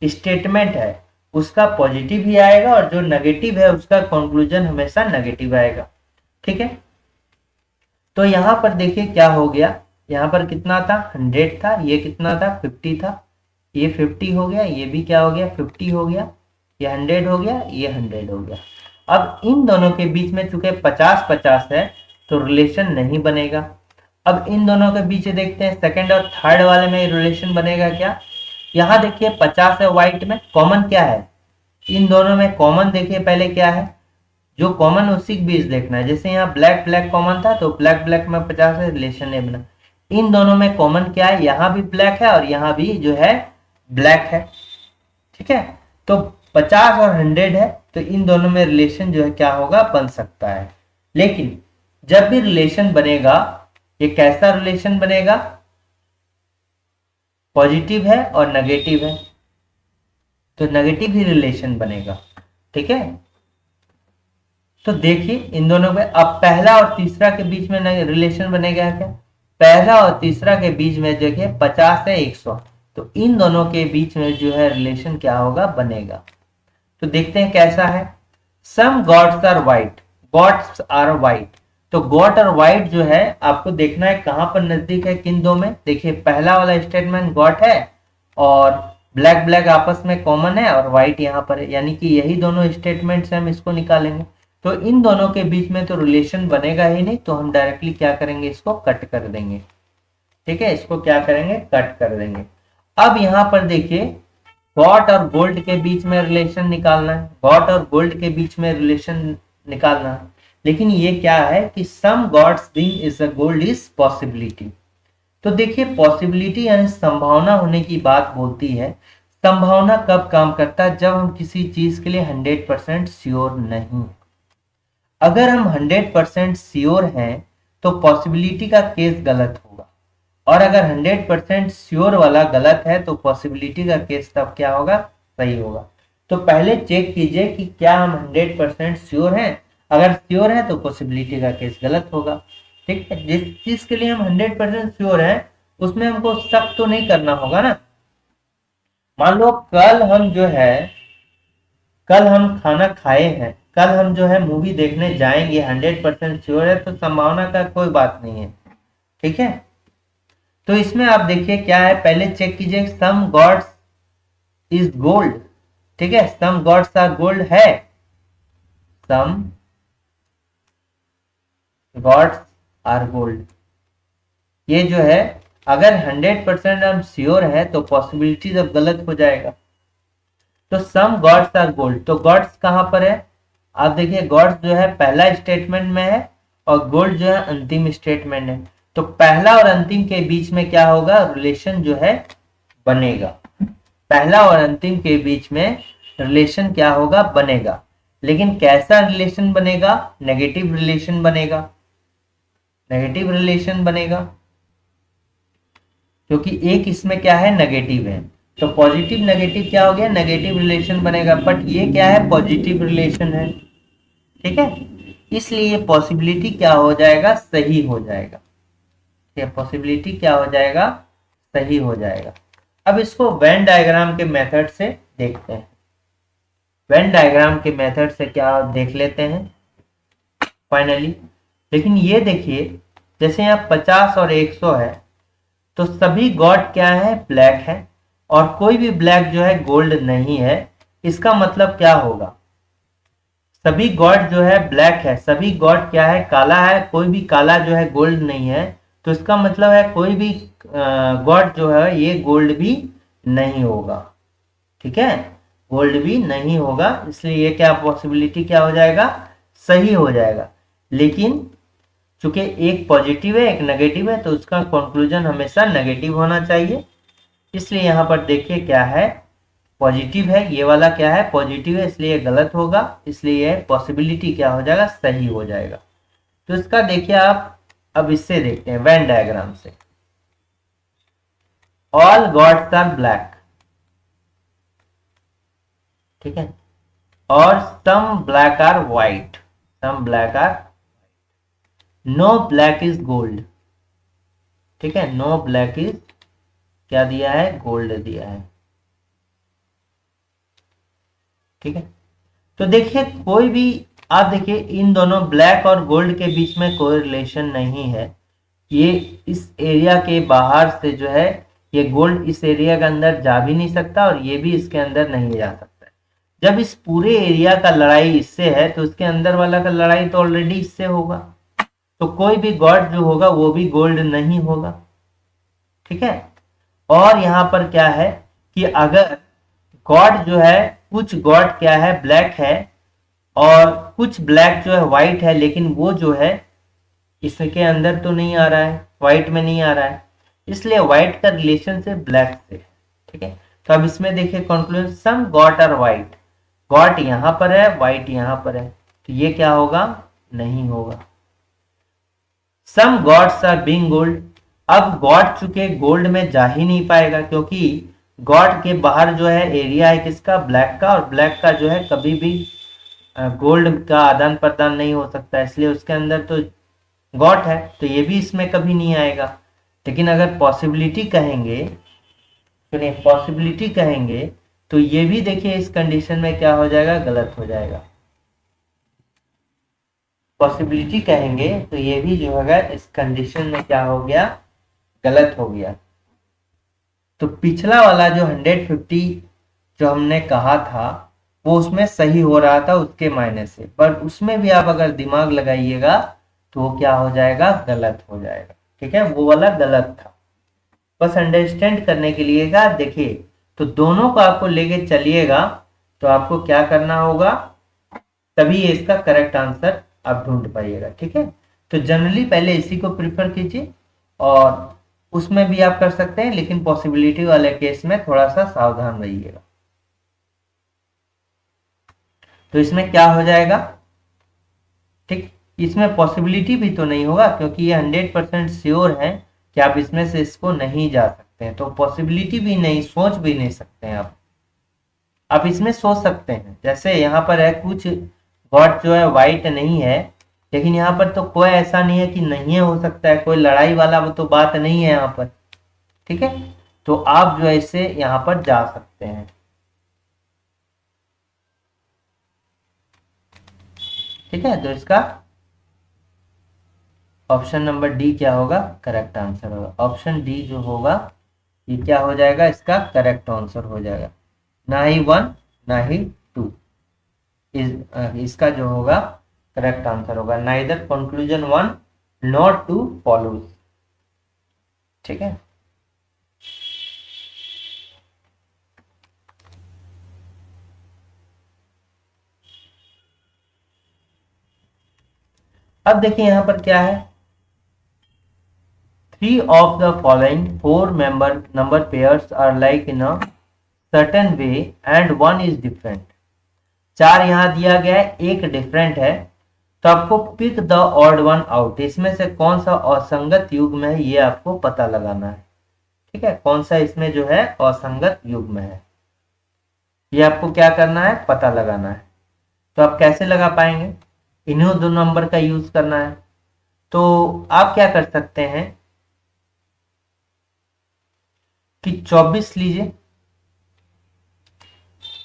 स्टेटमेंट है उसका पॉजिटिव ही आएगा और जो नेगेटिव है उसका कंक्लूजन हमेशा नेगेटिव आएगा। ठीक है, तो यहां पर देखिए क्या हो गया, यहां पर कितना था 100 था, ये कितना था 50 था, ये 50 हो गया, ये भी क्या हो गया 50 हो गया, ये 100 हो गया, ये 100 हो गया। अब इन दोनों के बीच में चूंकि 50-50 है तो रिलेशन नहीं बनेगा। अब इन दोनों के बीच देखते हैं सेकंड और थर्ड वाले में रिलेशन बनेगा क्या। यहाँ देखिए 50 है, व्हाइट में कॉमन क्या है, इन दोनों में कॉमन देखिए पहले क्या है, जो कॉमन उसी के बीच देखना है। जैसे यहाँ ब्लैक ब्लैक कॉमन था तो ब्लैक ब्लैक में 50 है, रिलेशन नहीं बना। इन दोनों में कॉमन क्या है, यहाँ भी ब्लैक है और यहाँ भी जो है ब्लैक है। ठीक है, तो 50 और 100 है तो इन दोनों में रिलेशन जो है क्या होगा, बन सकता है। लेकिन जब भी रिलेशन बनेगा, ये कैसा रिलेशन बनेगा, पॉजिटिव है और नेगेटिव है तो नेगेटिव ही रिलेशन बनेगा। ठीक है, तो देखिए इन दोनों में अब पहला और तीसरा के बीच में रिलेशन बनेगा क्या, पहला और तीसरा के बीच में देखिए 50 है 100, तो इन दोनों के बीच में जो है रिलेशन क्या होगा, बनेगा। तो देखते हैं कैसा है। Some gods are white, gods are white, तो गॉड और वाइट जो है आपको देखना है कहां पर नजदीक है, किन दो में। देखिए पहला वाला स्टेटमेंट गॉड है और ब्लैक ब्लैक आपस में कॉमन है और व्हाइट यहाँ पर है, यानी कि यही दोनों स्टेटमेंट्स हम इसको निकालेंगे। तो इन दोनों के बीच में तो रिलेशन बनेगा ही नहीं, तो हम डायरेक्टली क्या करेंगे, इसको कट कर देंगे। ठीक है, इसको क्या करेंगे, कट कर देंगे। अब यहाँ पर देखिए गॉड और गोल्ड के बीच में रिलेशन निकालना है, गॉड और गोल्ड के बीच में रिलेशन निकालना है। लेकिन ये क्या है कि some gods being is a gold is possibility. तो देखिए पॉसिबिलिटी यानी संभावना होने की बात बोलती है। संभावना कब काम करता है, जब हम किसी चीज के लिए 100% श्योर नहीं। अगर हम 100% श्योर हैं तो पॉसिबिलिटी का केस गलत होगा, और अगर 100% श्योर वाला गलत है तो पॉसिबिलिटी का केस तब क्या होगा, सही होगा। तो पहले चेक कीजिए कि क्या हम 100% श्योर हैं, अगर श्योर है तो पॉसिबिलिटी का केस गलत होगा। ठीक है, जिस चीज के लिए हम 100% श्योर हैं उसमें हमको शक तो नहीं करना होगा ना। मान लो कल हम खाना खाए हैं, कल हम जो है मूवी देखने जाएंगे, 100% श्योर है तो संभावना का कोई बात नहीं है। ठीक है, तो इसमें आप देखिए क्या है, पहले चेक कीजिए सम गॉड्स इज गोल्ड। ठीक है, सम गॉड्स आर गोल्ड है, सम गॉड्स आर गोल्ड, ये जो है अगर 100% हम श्योर है तो पॉसिबिलिटी जब गलत हो जाएगा। तो सम गॉड्स आर गोल्ड, तो गॉड्स कहां पर है, आप देखिए गॉड्स जो है पहला स्टेटमेंट में है और गोल्ड जो है अंतिम स्टेटमेंट है। तो पहला और अंतिम के बीच में क्या होगा, रिलेशन जो है बनेगा। पहला और अंतिम के बीच में रिलेशन क्या होगा, बनेगा। लेकिन कैसा रिलेशन बनेगा, नेगेटिव रिलेशन बनेगा, नेगेटिव रिलेशन बनेगा, क्योंकि एक इसमें क्या है, नेगेटिव है। तो पॉजिटिव नेगेटिव क्या हो गया, नेगेटिव रिलेशन बनेगा, बट ये क्या है, पॉजिटिव रिलेशन है। ठीक है, इसलिए पॉसिबिलिटी क्या हो जाएगा, सही हो जाएगा। पॉसिबिलिटी क्या हो जाएगा, सही हो जाएगा। अब इसको वेन डायग्राम के मेथड से देखते हैं। वेन डायग्राम के मेथड से क्या देख लेते हैं फाइनली। लेकिन ये देखिए जैसे यहाँ 50 और 100 है तो सभी गॉड क्या है, ब्लैक है, और कोई भी ब्लैक जो है गोल्ड नहीं है। इसका मतलब क्या होगा, सभी गॉड जो है ब्लैक है, सभी गॉड क्या है, काला है, कोई भी काला जो है गोल्ड नहीं है। तो इसका मतलब है कोई भी गॉड जो है ये गोल्ड भी नहीं होगा। ठीक है, गोल्ड भी नहीं होगा, इसलिए ये क्या पॉसिबिलिटी क्या हो जाएगा, सही हो जाएगा। लेकिन चूंकि एक पॉजिटिव है एक नेगेटिव है तो उसका कंक्लूजन हमेशा नेगेटिव होना चाहिए। इसलिए यहां पर देखिए क्या है, पॉजिटिव है, ये वाला क्या है, पॉजिटिव है, इसलिए गलत होगा, इसलिए पॉसिबिलिटी क्या हो जाएगा, सही हो जाएगा। तो इसका देखिए आप अब इससे देखते हैं वेन डायग्राम से। ऑल गॉड्स आर ब्लैक, ठीक है, और some black are white, some black are, no black is gold. ठीक है, नो ब्लैक इज क्या दिया है, गोल्ड दिया है। ठीक है, तो देखिए कोई भी, आप देखिए इन दोनों ब्लैक और गोल्ड के बीच में कोई रिलेशन नहीं है। ये इस एरिया के बाहर से जो है, ये गोल्ड इस एरिया के अंदर जा भी नहीं सकता और ये भी इसके अंदर नहीं जा सकता। जब इस पूरे एरिया का लड़ाई इससे है तो उसके अंदर वाला का लड़ाई तो ऑलरेडी इससे होगा, तो कोई भी गॉड जो होगा वो भी गोल्ड नहीं होगा। ठीक है, और यहां पर क्या है कि अगर गॉड जो है, कुछ गॉड क्या है ब्लैक है और कुछ ब्लैक जो है व्हाइट है, लेकिन वो जो है इसके अंदर तो नहीं आ रहा है, व्हाइट में नहीं आ रहा है, इसलिए व्हाइट का रिलेशन से ब्लैक से। ठीक है, तो अब इसमें देखिए conclusion, some god are white, god यहां पर है, व्हाइट यहां पर है, तो ये क्या होगा, नहीं होगा। सम गॉड्स आर बीइंग गोल्ड, अब गॉड चुके गोल्ड में जा ही नहीं पाएगा, क्योंकि गॉड के बाहर जो है एरिया है किसका, ब्लैक का, और ब्लैक का जो है कभी भी गोल्ड का आदान प्रदान नहीं हो सकता, इसलिए उसके अंदर तो गॉड है, तो ये भी इसमें कभी नहीं आएगा। लेकिन अगर पॉसिबिलिटी कहेंगे, सुनिए पॉसिबिलिटी कहेंगे, तो ये भी देखिए इस कंडीशन में क्या हो जाएगा, गलत हो जाएगा। पॉसिबिलिटी कहेंगे तो ये भी जो होगा इस कंडीशन में क्या हो गया, गलत हो गया। तो पिछला वाला जो 150 जो हमने कहा था वो उसमें सही हो रहा था उसके मायने से, पर उसमें भी आप अगर दिमाग लगाइएगा तो वो क्या हो जाएगा, गलत हो जाएगा। ठीक है, वो वाला गलत था। बस अंडरस्टैंड करने के लिए का देखिए, तो दोनों को आपको लेके चलिएगा तो आपको क्या करना होगा, तभी इसका करेक्ट आंसर आप ढूंढ पाइएगा। ठीक है, तो जनरली पहले इसी को प्रिफर कीजिए और उसमें भी आप कर सकते हैं, लेकिन पॉसिबिलिटी वाले केस में थोड़ा सा सावधान रहिएगा। तो इसमें क्या हो जाएगा, ठीक, इसमें पॉसिबिलिटी भी तो नहीं होगा क्योंकि ये 100% श्योर है कि आप इसमें से इसको नहीं जा सकते हैं, तो पॉसिबिलिटी भी नहीं, सोच भी नहीं सकते हैं आप इसमें सोच सकते हैं। जैसे यहाँ पर है कुछ गॉड जो है व्हाइट नहीं है, लेकिन यहाँ पर तो कोई ऐसा नहीं है कि नहीं है, हो सकता है, कोई लड़ाई वाला वो तो बात नहीं है यहाँ पर। ठीक है, तो आप जो है इससे यहाँ पर जा सकते हैं। ठीक है, तो इसका ऑप्शन नंबर डी क्या होगा, करेक्ट आंसर होगा। ऑप्शन डी जो होगा ये क्या हो जाएगा, इसका करेक्ट आंसर हो जाएगा, ना ही 1 ना ही 2। इसका जो होगा करेक्ट आंसर होगा, नाइदर कंक्लूजन 1 नॉट 2 फॉलोज। ठीक है, अब देखिए यहां पर क्या है, 3 of the following 4 number pairs are like in a certain way and one is different। 4 यहां दिया गया है, एक डिफरेंट है, तो आपको pick the odd one out, इसमें से कौन सा असंगत युग्म है ये आपको पता लगाना है। ठीक है, कौन सा इसमें जो है असंगत युग्म है ये आपको क्या करना है, पता लगाना है। तो आप कैसे लगा पाएंगे, इन्हीं दो नंबर का यूज करना है। तो आप क्या कर सकते हैं कि 24 लीजिए,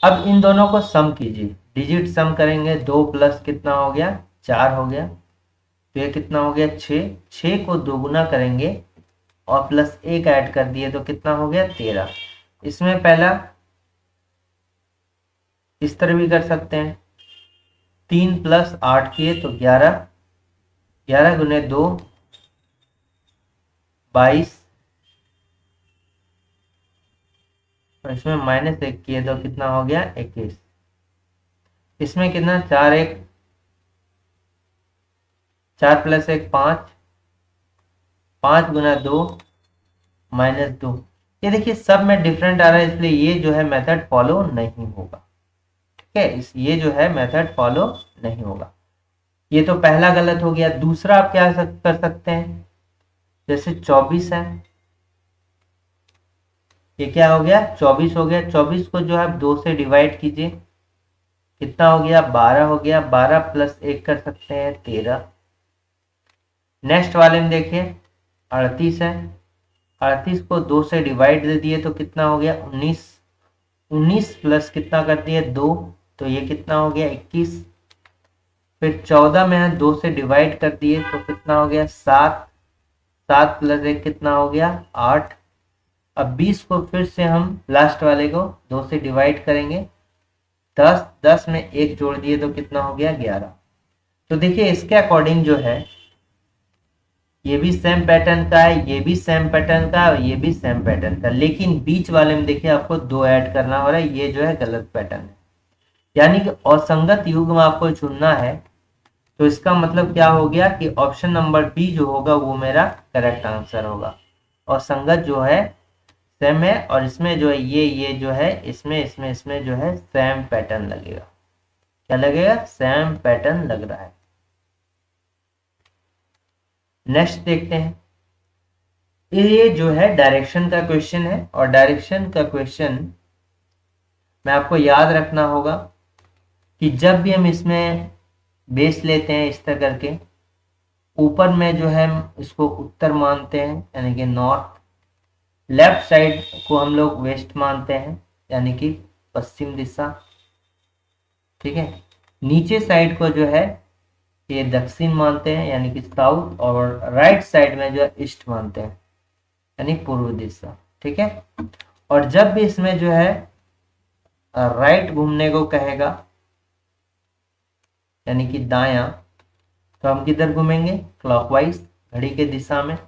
अब इन दोनों को सम कीजिए, डिजिट सम करेंगे, 2 प्लस कितना हो गया, 4 हो गया, तो ये कितना हो गया, 6, 6 को दोगुना करेंगे और प्लस 1 ऐड कर दिए तो कितना हो गया, 13। इसमें पहला इस तरह भी कर सकते हैं, 3 प्लस 8 किए तो 11, 11 गुने 2 22, और इसमें माइनस 1 किए तो कितना हो गया, 21। इसमें कितना, 4 प्लस 1 5, 5 गुना 2 माइनस 2। ये देखिए सब में डिफरेंट आ रहा है, इसलिए ये जो है मेथड फॉलो नहीं होगा। ठीक है, ये जो है मेथड फॉलो नहीं होगा। ये तो पहला गलत हो गया। दूसरा आप क्या कर सकते हैं, जैसे 24 है, ये क्या हो गया, 24 हो गया, 24 को जो है आप 2 से डिवाइड कीजिए, कितना हो गया, 12 हो गया, 12 प्लस 1 कर सकते हैं 13। नेक्स्ट वाले में देखिए 38 है, 38 को 2 से डिवाइड दे दिए तो कितना हो गया 19। 19 प्लस कितना कर दिए 2, तो ये कितना हो गया 21। फिर 14 में है 2 से डिवाइड कर दिए तो कितना हो गया 7। 7 प्लस 1 कितना हो गया 8। अब 20 को फिर से हम लास्ट वाले को 2 से डिवाइड करेंगे 10। 10 में 1 जोड़ दिए तो कितना हो गया 11। तो देखिए इसके अकॉर्डिंग जो है ये भी सेम पैटर्न का है, ये भी सेम पैटर्न का है और ये भी सेम पैटर्न का, लेकिन बीच वाले में देखिए आपको 2 ऐड करना हो रहा है, ये जो है गलत पैटर्न है। यानी कि असंगत युग्म आपको चुनना है। तो इसका मतलब क्या हो गया कि ऑप्शन नंबर बी जो होगा वो मेरा करेक्ट आंसर होगा। और संगत जो है सेम है और इसमें जो है ये जो है इसमें जो है सेम पैटर्न लगेगा। क्या लगेगा सेम पैटर्न लग रहा है। नेक्स्ट देखते हैं, ये जो है डायरेक्शन का क्वेश्चन है और डायरेक्शन का क्वेश्चन में आपको याद रखना होगा कि जब भी हम इसमें बेस लेते हैं इस तरह करके, ऊपर में जो है इसको उत्तर मानते हैं यानी कि नॉर्थ, लेफ्ट साइड को हम लोग वेस्ट मानते हैं यानी कि पश्चिम दिशा, ठीक है। नीचे साइड को जो है ये दक्षिण मानते हैं यानी कि साउथ, और राइट साइड में जो है ईस्ट मानते हैं यानी पूर्व दिशा, ठीक है। और जब भी इसमें जो है राइट घूमने को कहेगा यानी कि दायां, तो हम किधर घूमेंगे क्लॉकवाइज घड़ी के दिशा में।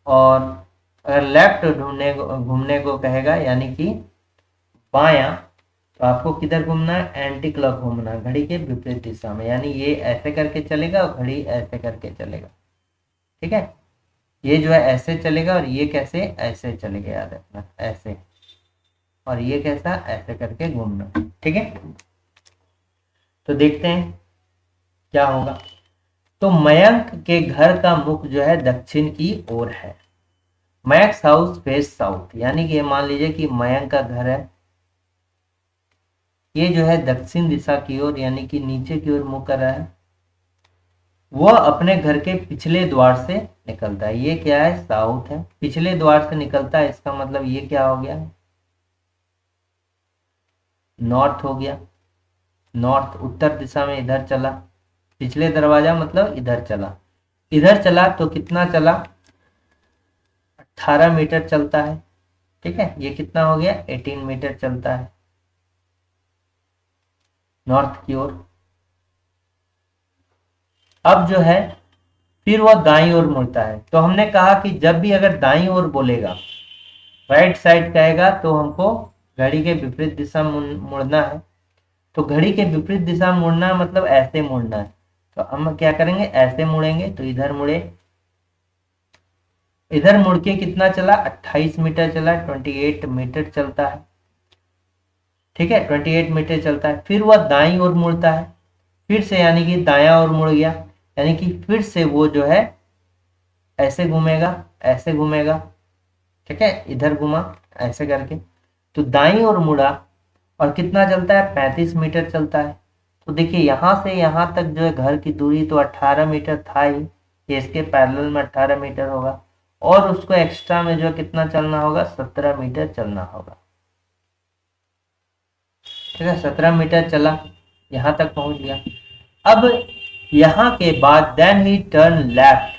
और अगर लेफ्ट घूमने को कहेगा यानी कि बायां, तो आपको किधर घूमना है एंटी क्लॉक घूमना है घड़ी के विपरीत दिशा में, यानी ये ऐसे करके चलेगा और घड़ी ऐसे करके चलेगा, ठीक है। ये जो है ऐसे चलेगा और ये कैसे ऐसे चलेगा, याद रखना ऐसे, और ये कैसा ऐसे करके घूमना, ठीक है। तो देखते हैं क्या होगा। तो मयंक के घर का मुख जो है दक्षिण की ओर है। मयंक हाउस फेस साउथ, यानी कि मान लीजिए कि मयंक का घर है, ये जो है दक्षिण दिशा की ओर यानी कि नीचे की ओर मुंह कर रहा है। वह अपने घर के पिछले द्वार से निकलता है, ये क्या है साउथ है, पिछले द्वार से निकलता है, इसका मतलब ये क्या हो गया नॉर्थ हो गया। नॉर्थ उत्तर दिशा में इधर चला, पिछले दरवाजा मतलब इधर चला। इधर चला तो कितना चला 18 मीटर चलता है, ठीक है। ये कितना हो गया 18 मीटर चलता है नॉर्थ की ओर। अब जो है फिर वह दाईं ओर मुड़ता है। तो हमने कहा कि जब भी अगर दाईं ओर बोलेगा, राइट साइड कहेगा, तो हमको घड़ी के विपरीत दिशा मुड़ना है। तो घड़ी के विपरीत दिशा मुड़ना मतलब ऐसे मुड़ना है। तो हम क्या करेंगे ऐसे मुड़ेंगे, तो इधर मुड़े, इधर मुड़ के कितना चला 28 मीटर चला, 28 मीटर चलता है, ठीक है 28 मीटर चलता है। फिर वह दाईं ओर मुड़ता है फिर से, यानी कि दायां ओर मुड़ गया, यानी कि फिर से वो जो है ऐसे घूमेगा, ऐसे घूमेगा, ठीक है इधर घुमा ऐसे करके, तो दाईं ओर मुड़ा और कितना चलता है 35 मीटर चलता है। तो देखिए यहाँ से यहाँ तक जो है घर की दूरी तो 18 मीटर था ही, ये इसके पैरेलल में 18 मीटर होगा, और उसको एक्स्ट्रा में जो कितना चलना होगा 17 मीटर चलना होगा, ठीक है 17 मीटर चला, यहाँ तक पहुंच गया। अब यहाँ के बाद देन ही टर्न लेफ्ट,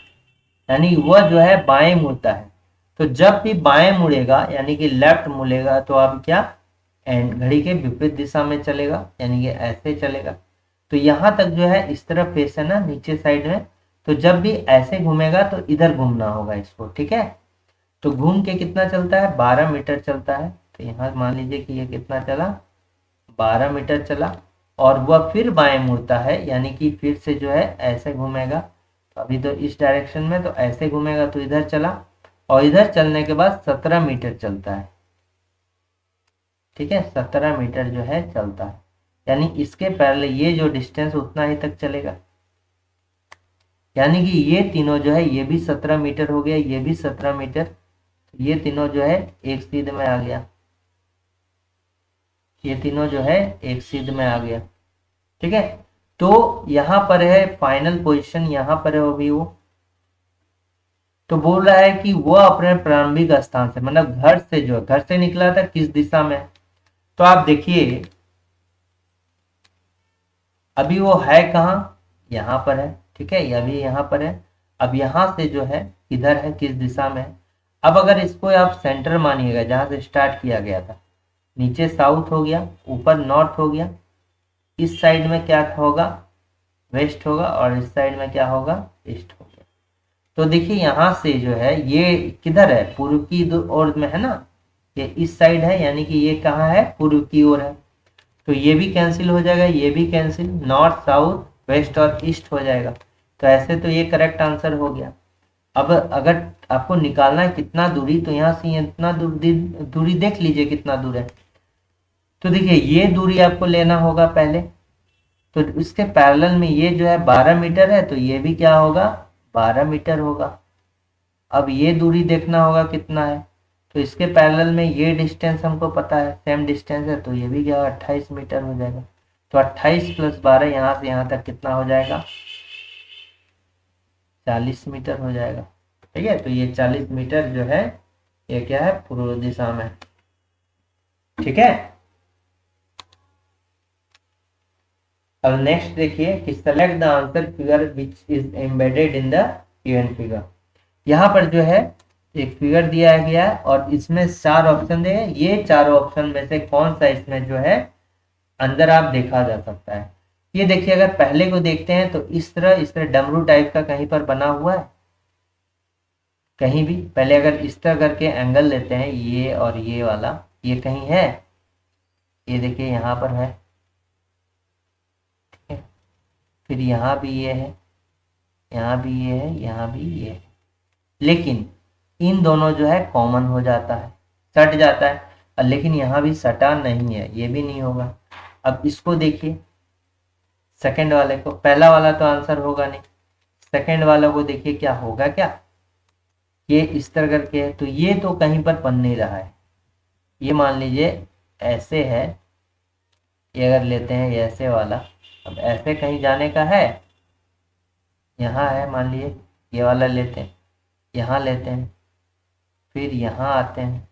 यानी वह जो है बाएं मुड़ता है। तो जब भी बाएं मुड़ेगा यानी कि लेफ्ट मुड़ेगा, तो अब क्या एंड घड़ी के विपरीत दिशा में चलेगा, यानी कि ऐसे चलेगा। तो यहाँ तक जो है इस तरफ फेस है ना नीचे साइड में, तो जब भी ऐसे घूमेगा तो इधर घूमना होगा इसको, ठीक है। तो घूम के कितना चलता है 12 मीटर चलता है। तो यहाँ मान लीजिए कि ये कितना चला 12 मीटर चला, और वह फिर बाएं मुड़ता है यानी कि फिर से जो है ऐसे घूमेगा। तो अभी तो इस डायरेक्शन में, तो ऐसे घूमेगा तो इधर चला, और इधर चलने के बाद 17 मीटर चलता है, ठीक है 17 मीटर जो है चलता है, यानी इसके पहले ये जो डिस्टेंस उतना ही तक चलेगा। यानी कि ये तीनों जो है ये भी 17 मीटर हो गया, ये भी 17 मीटर, ये तीनों जो है एक सीध में आ गया, ये तीनों जो है एक सीध में आ गया, ठीक है। तो यहाँ पर है फाइनल पोजीशन, यहाँ पर है अभी वो। तो बोल रहा है कि वो अपने प्रारंभिक स्थान से, मतलब घर से, जो घर से निकला था किस दिशा में। तो आप देखिए अभी वो है कहाँ, यहाँ पर है, ठीक है, अभी यहाँ पर है। अब यहाँ से जो है इधर है, किस दिशा में है। अब अगर इसको आप सेंटर मानिएगा जहां से स्टार्ट किया गया था, नीचे साउथ हो गया, ऊपर नॉर्थ हो गया, इस साइड में क्या होगा, वेस्ट होगा, और इस साइड में क्या होगा, ईस्ट हो गया। तो देखिए यहाँ से जो है ये किधर है, पूर्व की ओर में है ना, ये इस साइड है, यानी कि ये कहाँ है, पूर्व की ओर है। तो ये भी कैंसिल हो जाएगा, ये भी कैंसिल, नॉर्थ साउथ वेस्ट और ईस्ट हो जाएगा। तो ऐसे तो ये करेक्ट आंसर हो गया। अब अगर आपको निकालना है कितना दूरी, तो यहाँ से इतना दूरी देख लीजिए कितना दूर है। तो देखिए ये दूरी आपको लेना होगा पहले, तो इसके पैरेलल में ये जो है 12 मीटर है, तो ये भी क्या होगा, 12 मीटर होगा। अब ये दूरी देखना होगा कितना है, तो इसके पैरेलल में ये डिस्टेंस हमको पता है, सेम डिस्टेंस है, तो ये भी क्या 28 मीटर हो जाएगा। तो 28 प्लस 12 यहाँ से यहाँ तक कितना हो जाएगा, 40 मीटर हो जाएगा। ठीक है, तो ये 40 मीटर जो है ये क्या है, पूर्व दिशा में। ठीक है, अब नेक्स्ट देखिए कि select the answer figure which is embedded in the given figure. यहाँ पर जो है एक फिगर दिया गया है और इसमें 4 ऑप्शन दिए, ये 4 ऑप्शन में से कौन सा इसमें जो है अंदर आप देखा जा सकता है। ये देखिए, अगर पहले को देखते हैं तो इस तरह डमरू टाइप का कहीं पर बना हुआ है, कहीं भी। पहले अगर इस तरह करके एंगल लेते हैं, ये और ये वाला, ये कहीं है, ये देखिए यहाँ पर है, ठीक है। फिर यहाँ भी ये है, यहाँ भी ये है, यहाँ भी ये है, लेकिन इन दोनों जो है कॉमन हो जाता है, सट जाता है। लेकिन यहाँ भी सटा नहीं है, ये भी नहीं होगा। अब इसको देखिए सेकंड वाले को, पहला वाला तो आंसर होगा नहीं, सेकंड वाला को देखिए क्या होगा, क्या ये इस तरह करके है, तो ये तो कहीं पर बन नहीं रहा है। ये मान लीजिए ऐसे है, ये अगर लेते हैं ये ऐसे वाला, अब ऐसे कहीं जाने का है, यहाँ है मान लीजिए, ये वाला लेते हैं, यहाँ लेते हैं, फिर यहाँ आते हैं,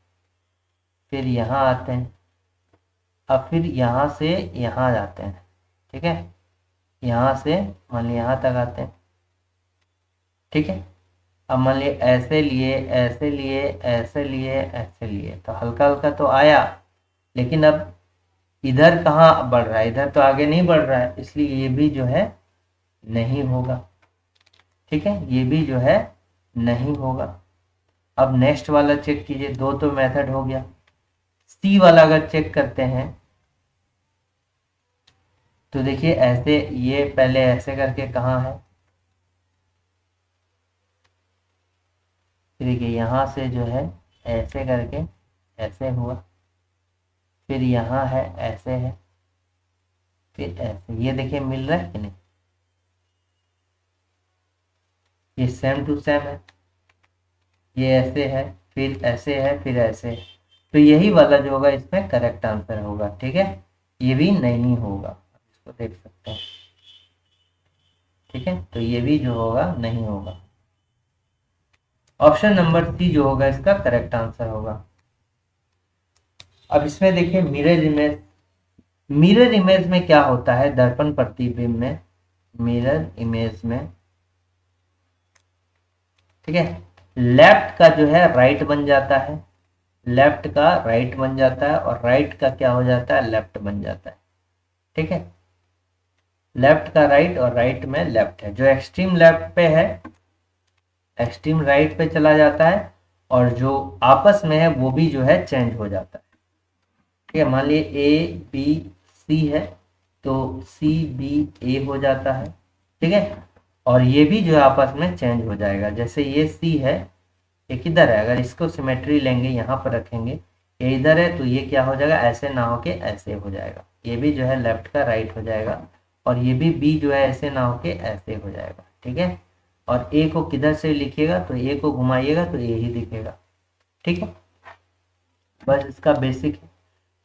फिर यहाँ आते हैं, अब फिर यहाँ से यहाँ जाते हैं, ठीक है, यहाँ से मान लीजिए यहाँ तक आते हैं, ठीक है। अब मान लिए ऐसे लिए, ऐसे लिए, ऐसे लिए, ऐसे लिए, तो हल्का हल्का तो आया, लेकिन अब इधर कहाँ बढ़ रहा है, इधर तो आगे नहीं बढ़ रहा है, इसलिए ये भी जो है नहीं होगा, ठीक है, ये भी जो है नहीं होगा। अब नेक्स्ट वाला चेक कीजिए, दो तो मेथड हो गया। सी वाला अगर चेक करते हैं तो देखिए ऐसे, ये पहले ऐसे करके कहाँ है, देखिए यहाँ से जो है ऐसे करके ऐसे हुआ, फिर यहाँ है ऐसे है, फिर ऐसे, ये देखिए मिल रहा है कि नहीं, ये सेम टू सेम है, ये ऐसे है, फिर ऐसे है, फिर ऐसे है। तो यही वाला जो होगा इसमें करेक्ट आंसर होगा, ठीक है, ये भी नहीं होगा, इसको देख सकते हैं, ठीक है, तो ये भी जो होगा नहीं होगा। ऑप्शन नंबर सी जो होगा इसका करेक्ट आंसर होगा। अब इसमें देखिए मिरर इमेज, मिरर इमेज में क्या होता है, दर्पण प्रतिबिंब में, मिरर इमेज में, ठीक है, लेफ्ट का जो है राइट बन जाता है, लेफ्ट का राइट बन जाता है, और राइट का क्या हो जाता है, लेफ्ट बन जाता है, ठीक है। लेफ्ट का राइट और राइट में लेफ्ट है, जो एक्सट्रीम लेफ्ट पे है एक्सट्रीम राइट पे चला जाता है, और जो आपस में है वो भी जो है चेंज हो जाता है, ठीक है। मान लिए ए बी सी है, तो सी बी ए हो जाता है, ठीक है, और ये भी जो है आपस में चेंज हो जाएगा। जैसे ये सी है, ये किधर है, अगर इसको सिमेट्री लेंगे यहाँ पर रखेंगे, ये इधर है, तो ये क्या हो जाएगा, ऐसे ना होके ऐसे हो जाएगा, ये भी जो है लेफ्ट का राइट हो जाएगा, और ये भी बी जो है ऐसे ना होके ऐसे हो जाएगा, ठीक है। और ए को किधर से लिखिएगा, तो ए को घुमाइएगा तो ए ही दिखेगा, ठीक है, बस इसका बेसिक है।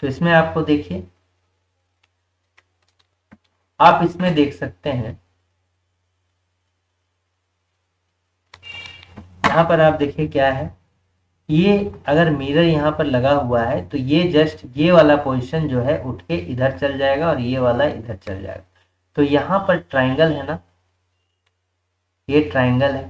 तो इसमें आपको देखिए, आप इसमें देख सकते हैं यहाँ पर आप देखिए क्या है, ये अगर मिरर यहाँ पर लगा हुआ है तो ये जस्ट ये वाला पोजीशन जो है उठ के इधर चल जाएगा और ये वाला इधर चल जाएगा। तो यहाँ पर ट्राइंगल है ना, ये ट्राइंगल है,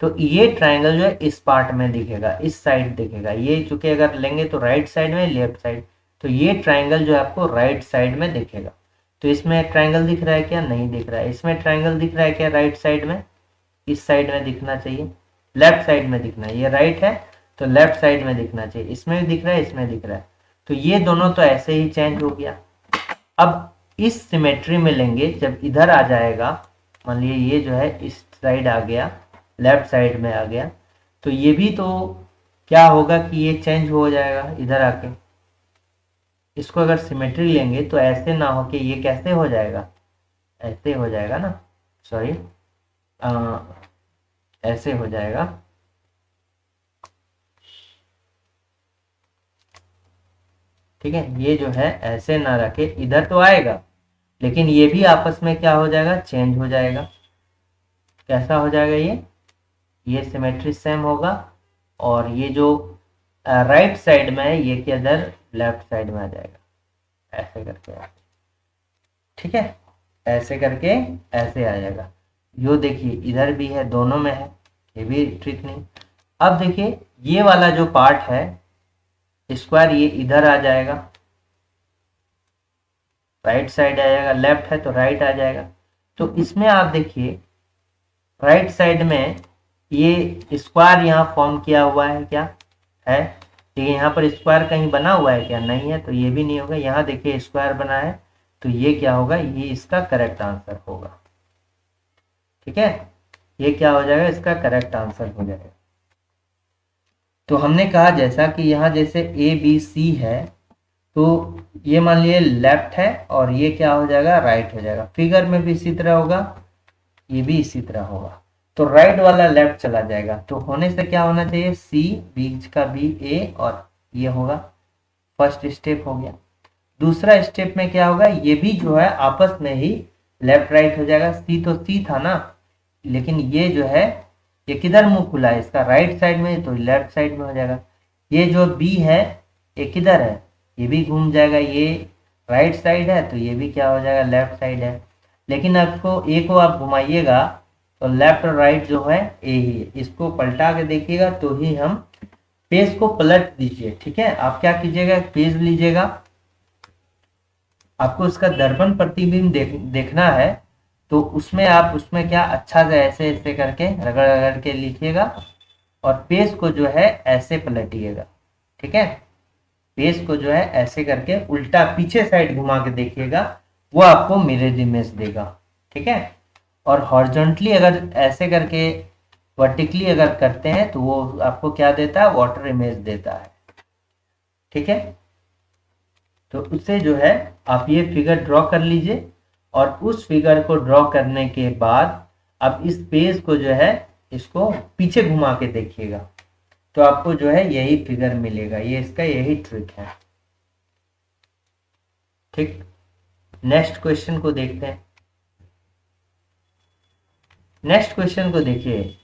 तो ये ट्राइंगल जो है इस पार्ट में दिखेगा, इस साइड दिखेगा। ये चूंकि अगर लेंगे तो राइट साइड में, लेफ्ट साइड, तो ये ट्राइंगल जो है आपको राइट साइड में दिखेगा। तो इसमें ट्राइंगल दिख रहा है क्या? नहीं दिख रहा है। इसमें ट्राइंगल दिख रहा है क्या? राइट साइड में, इस साइड में दिखना चाहिए, लेफ्ट साइड में दिखना है। ये राइट है तो लेफ्ट साइड में दिखना चाहिए। इसमें भी दिख रहा है, इसमें दिख रहा है। तो ये दोनों तो ऐसे ही चेंज हो गया। अब इस सिमेट्री में लेंगे, जब इधर आ जाएगा, मान लीजिए ये जो है इस साइड आ गया, लेफ्ट साइड में आ गया, तो ये भी तो क्या होगा कि ये चेंज हो जाएगा इधर आके। इसको अगर सिमेट्री लेंगे तो ऐसे ना हो कि ये कैसे हो जाएगा, ऐसे हो जाएगा ना, सॉरी ऐसे हो जाएगा। ठीक है, ये जो है ऐसे ना रखे, इधर तो आएगा लेकिन ये भी आपस में क्या हो जाएगा, चेंज हो जाएगा। कैसा हो जाएगा ये सिमेट्री सेम होगा और ये जो राइट साइड में है ये किधर, लेफ्ट साइड में आ जाएगा, ऐसे करके। ठीक है, ऐसे करके ऐसे आ जाएगा। यो देखिए इधर भी है, दोनों में है, ये भी ट्रिक नहीं। अब देखिए ये वाला जो पार्ट है स्क्वायर, ये इधर आ जाएगा, राइट साइड आ जाएगा, लेफ्ट है तो राइट आ जाएगा। तो इसमें आप देखिए राइट साइड में ये स्क्वायर यहाँ फॉर्म किया हुआ है क्या, है। देखिए यहाँ पर स्क्वायर कहीं बना हुआ है क्या, नहीं है, तो ये भी नहीं होगा। यहाँ देखिए स्क्वायर बना है तो ये क्या होगा, ये इसका करेक्ट आंसर होगा। ठीक है, ये क्या हो जाएगा, इसका करेक्ट आंसर हो जाएगा। तो हमने कहा जैसा कि यहाँ जैसे ए बी सी है, तो ये मान लीजिए लेफ्ट है और ये क्या हो जाएगा, राइट हो जाएगा। फिगर में भी इसी तरह होगा, ये भी इसी तरह होगा। तो राइट वाला लेफ्ट चला जाएगा, तो होने से क्या होना चाहिए, सी, बीच का बी, ए, और ये होगा। फर्स्ट स्टेप हो गया। दूसरा स्टेप में क्या होगा, ये भी जो है आपस में ही लेफ्ट राइट हो जाएगा। सी तो सी था ना, लेकिन ये जो है ये किधर मुंह खुला है, इसका राइट साइड में, तो लेफ्ट साइड में हो जाएगा। ये जो बी है ये किधर है, ये भी घूम जाएगा, ये राइट साइड है तो ये भी क्या हो जाएगा, लेफ्ट साइड है। लेकिन आपको ए को आप घुमाइएगा तो लेफ्ट और राइट जो है ए ही है। इसको पलटा के देखिएगा तो ही हम, पेज को पलट दीजिए। ठीक है, आप क्या कीजिएगा, पेज लीजिएगा, आपको उसका दर्पण प्रतिबिंब देखना है, तो उसमें आप उसमें क्या अच्छा से ऐसे ऐसे करके रगड़ रगड़ के लिखिएगा और पेज को जो है ऐसे पलटिएगा। ठीक है, पेज को जो है ऐसे करके उल्टा पीछे साइड घुमा के देखिएगा, वो आपको मिरर इमेज देगा। ठीक है, और हॉरिजॉन्टली अगर ऐसे करके वर्टिकली अगर करते हैं तो वो आपको क्या देता है, वाटर इमेज देता है। ठीक है, तो उससे जो है आप ये फिगर ड्रॉ कर लीजिए और उस फिगर को ड्रॉ करने के बाद अब इस पेज को जो है इसको पीछे घुमा के देखिएगा तो आपको जो है यही फिगर मिलेगा। ये इसका यही ट्रिक है। ठीक, नेक्स्ट क्वेश्चन को देखते हैं। नेक्स्ट क्वेश्चन को देखिए,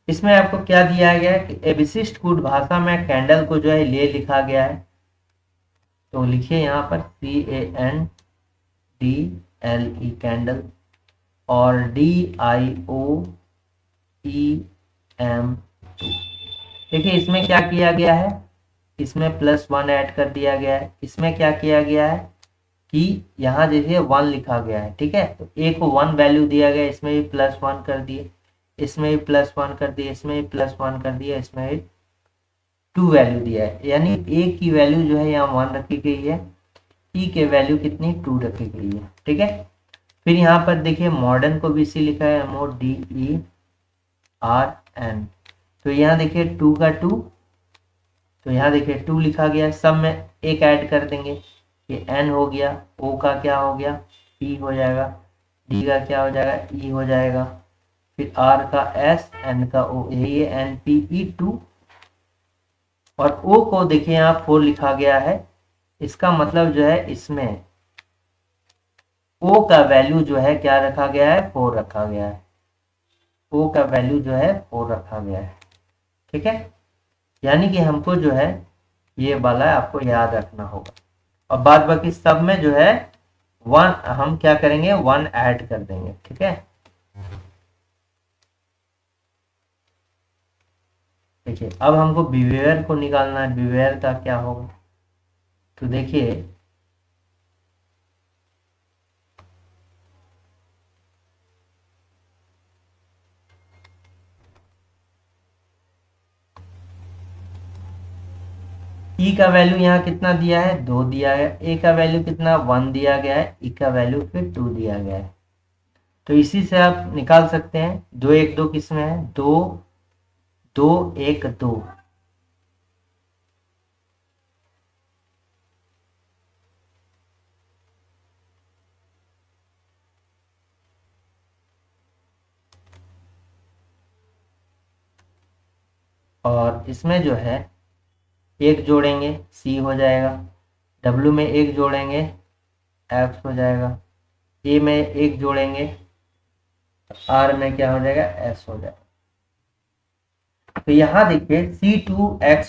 इसमें आपको क्या दिया गया है कि ए विशिष्ट कूट भाषा में कैंडल को जो है ले लिखा गया है। तो लिखिए यहाँ पर CANDLE कैंडल और DIOEM। देखिए इसमें क्या किया गया है, इसमें +1 ऐड कर दिया गया है। इसमें क्या किया गया है कि यहाँ देखिए 1 लिखा गया है। ठीक है, तो ए को 1 वैल्यू दिया गया, इसमें भी +1 कर दिए, इसमें भी +1 कर दिए, इसमें भी +1 कर दिया, इसमें भी 2 वैल्यू दिया है। यानी ए की वैल्यू जो है यहाँ 1 रखी गई है, ई के वैल्यू कितनी 2 रखी गई है। ठीक है, फिर यहाँ पर देखिए मॉडर्न को भी सी लिखा है, MODERN। तो यहाँ देखिए 2 का 2, तो यहाँ देखिए 2 लिखा गया। सब में एक ऐड कर देंगे, ये N हो गया, O का क्या हो गया, P हो जाएगा, D का क्या हो जाएगा, E हो जाएगा, फिर R का S, N का O, ये NPE2 और O को देखिए यहाँ 4 लिखा गया है। इसका मतलब जो है इसमें ओ का वैल्यू जो है क्या रखा गया है, 4 रखा गया है। ओ का वैल्यू जो है 4 रखा गया है। ठीक है, यानी कि हमको जो है ये वाला आपको याद रखना होगा। और बाद बाकी सब में जो है 1 हम क्या करेंगे, 1 ऐड कर देंगे। ठीक है, देखिए अब हमको बिहेवियर को निकालना है। बिहेवियर का क्या होगा, तो देखिए ई का वैल्यू यहाँ कितना दिया है, 2 दिया है। ए का वैल्यू कितना, 1 दिया गया है। ई का वैल्यू फिर 2 दिया गया है। तो इसी से आप निकाल सकते हैं। 2 1 2 किस में है, 2 2 1 2। और इसमें जो है एक जोड़ेंगे सी हो जाएगा, डब्ल्यू में एक जोड़ेंगे एफ हो जाएगा, ए में एक जोड़ेंगे आर में क्या हो जाएगा, एस हो जाएगा। तो यहाँ देखिए C2X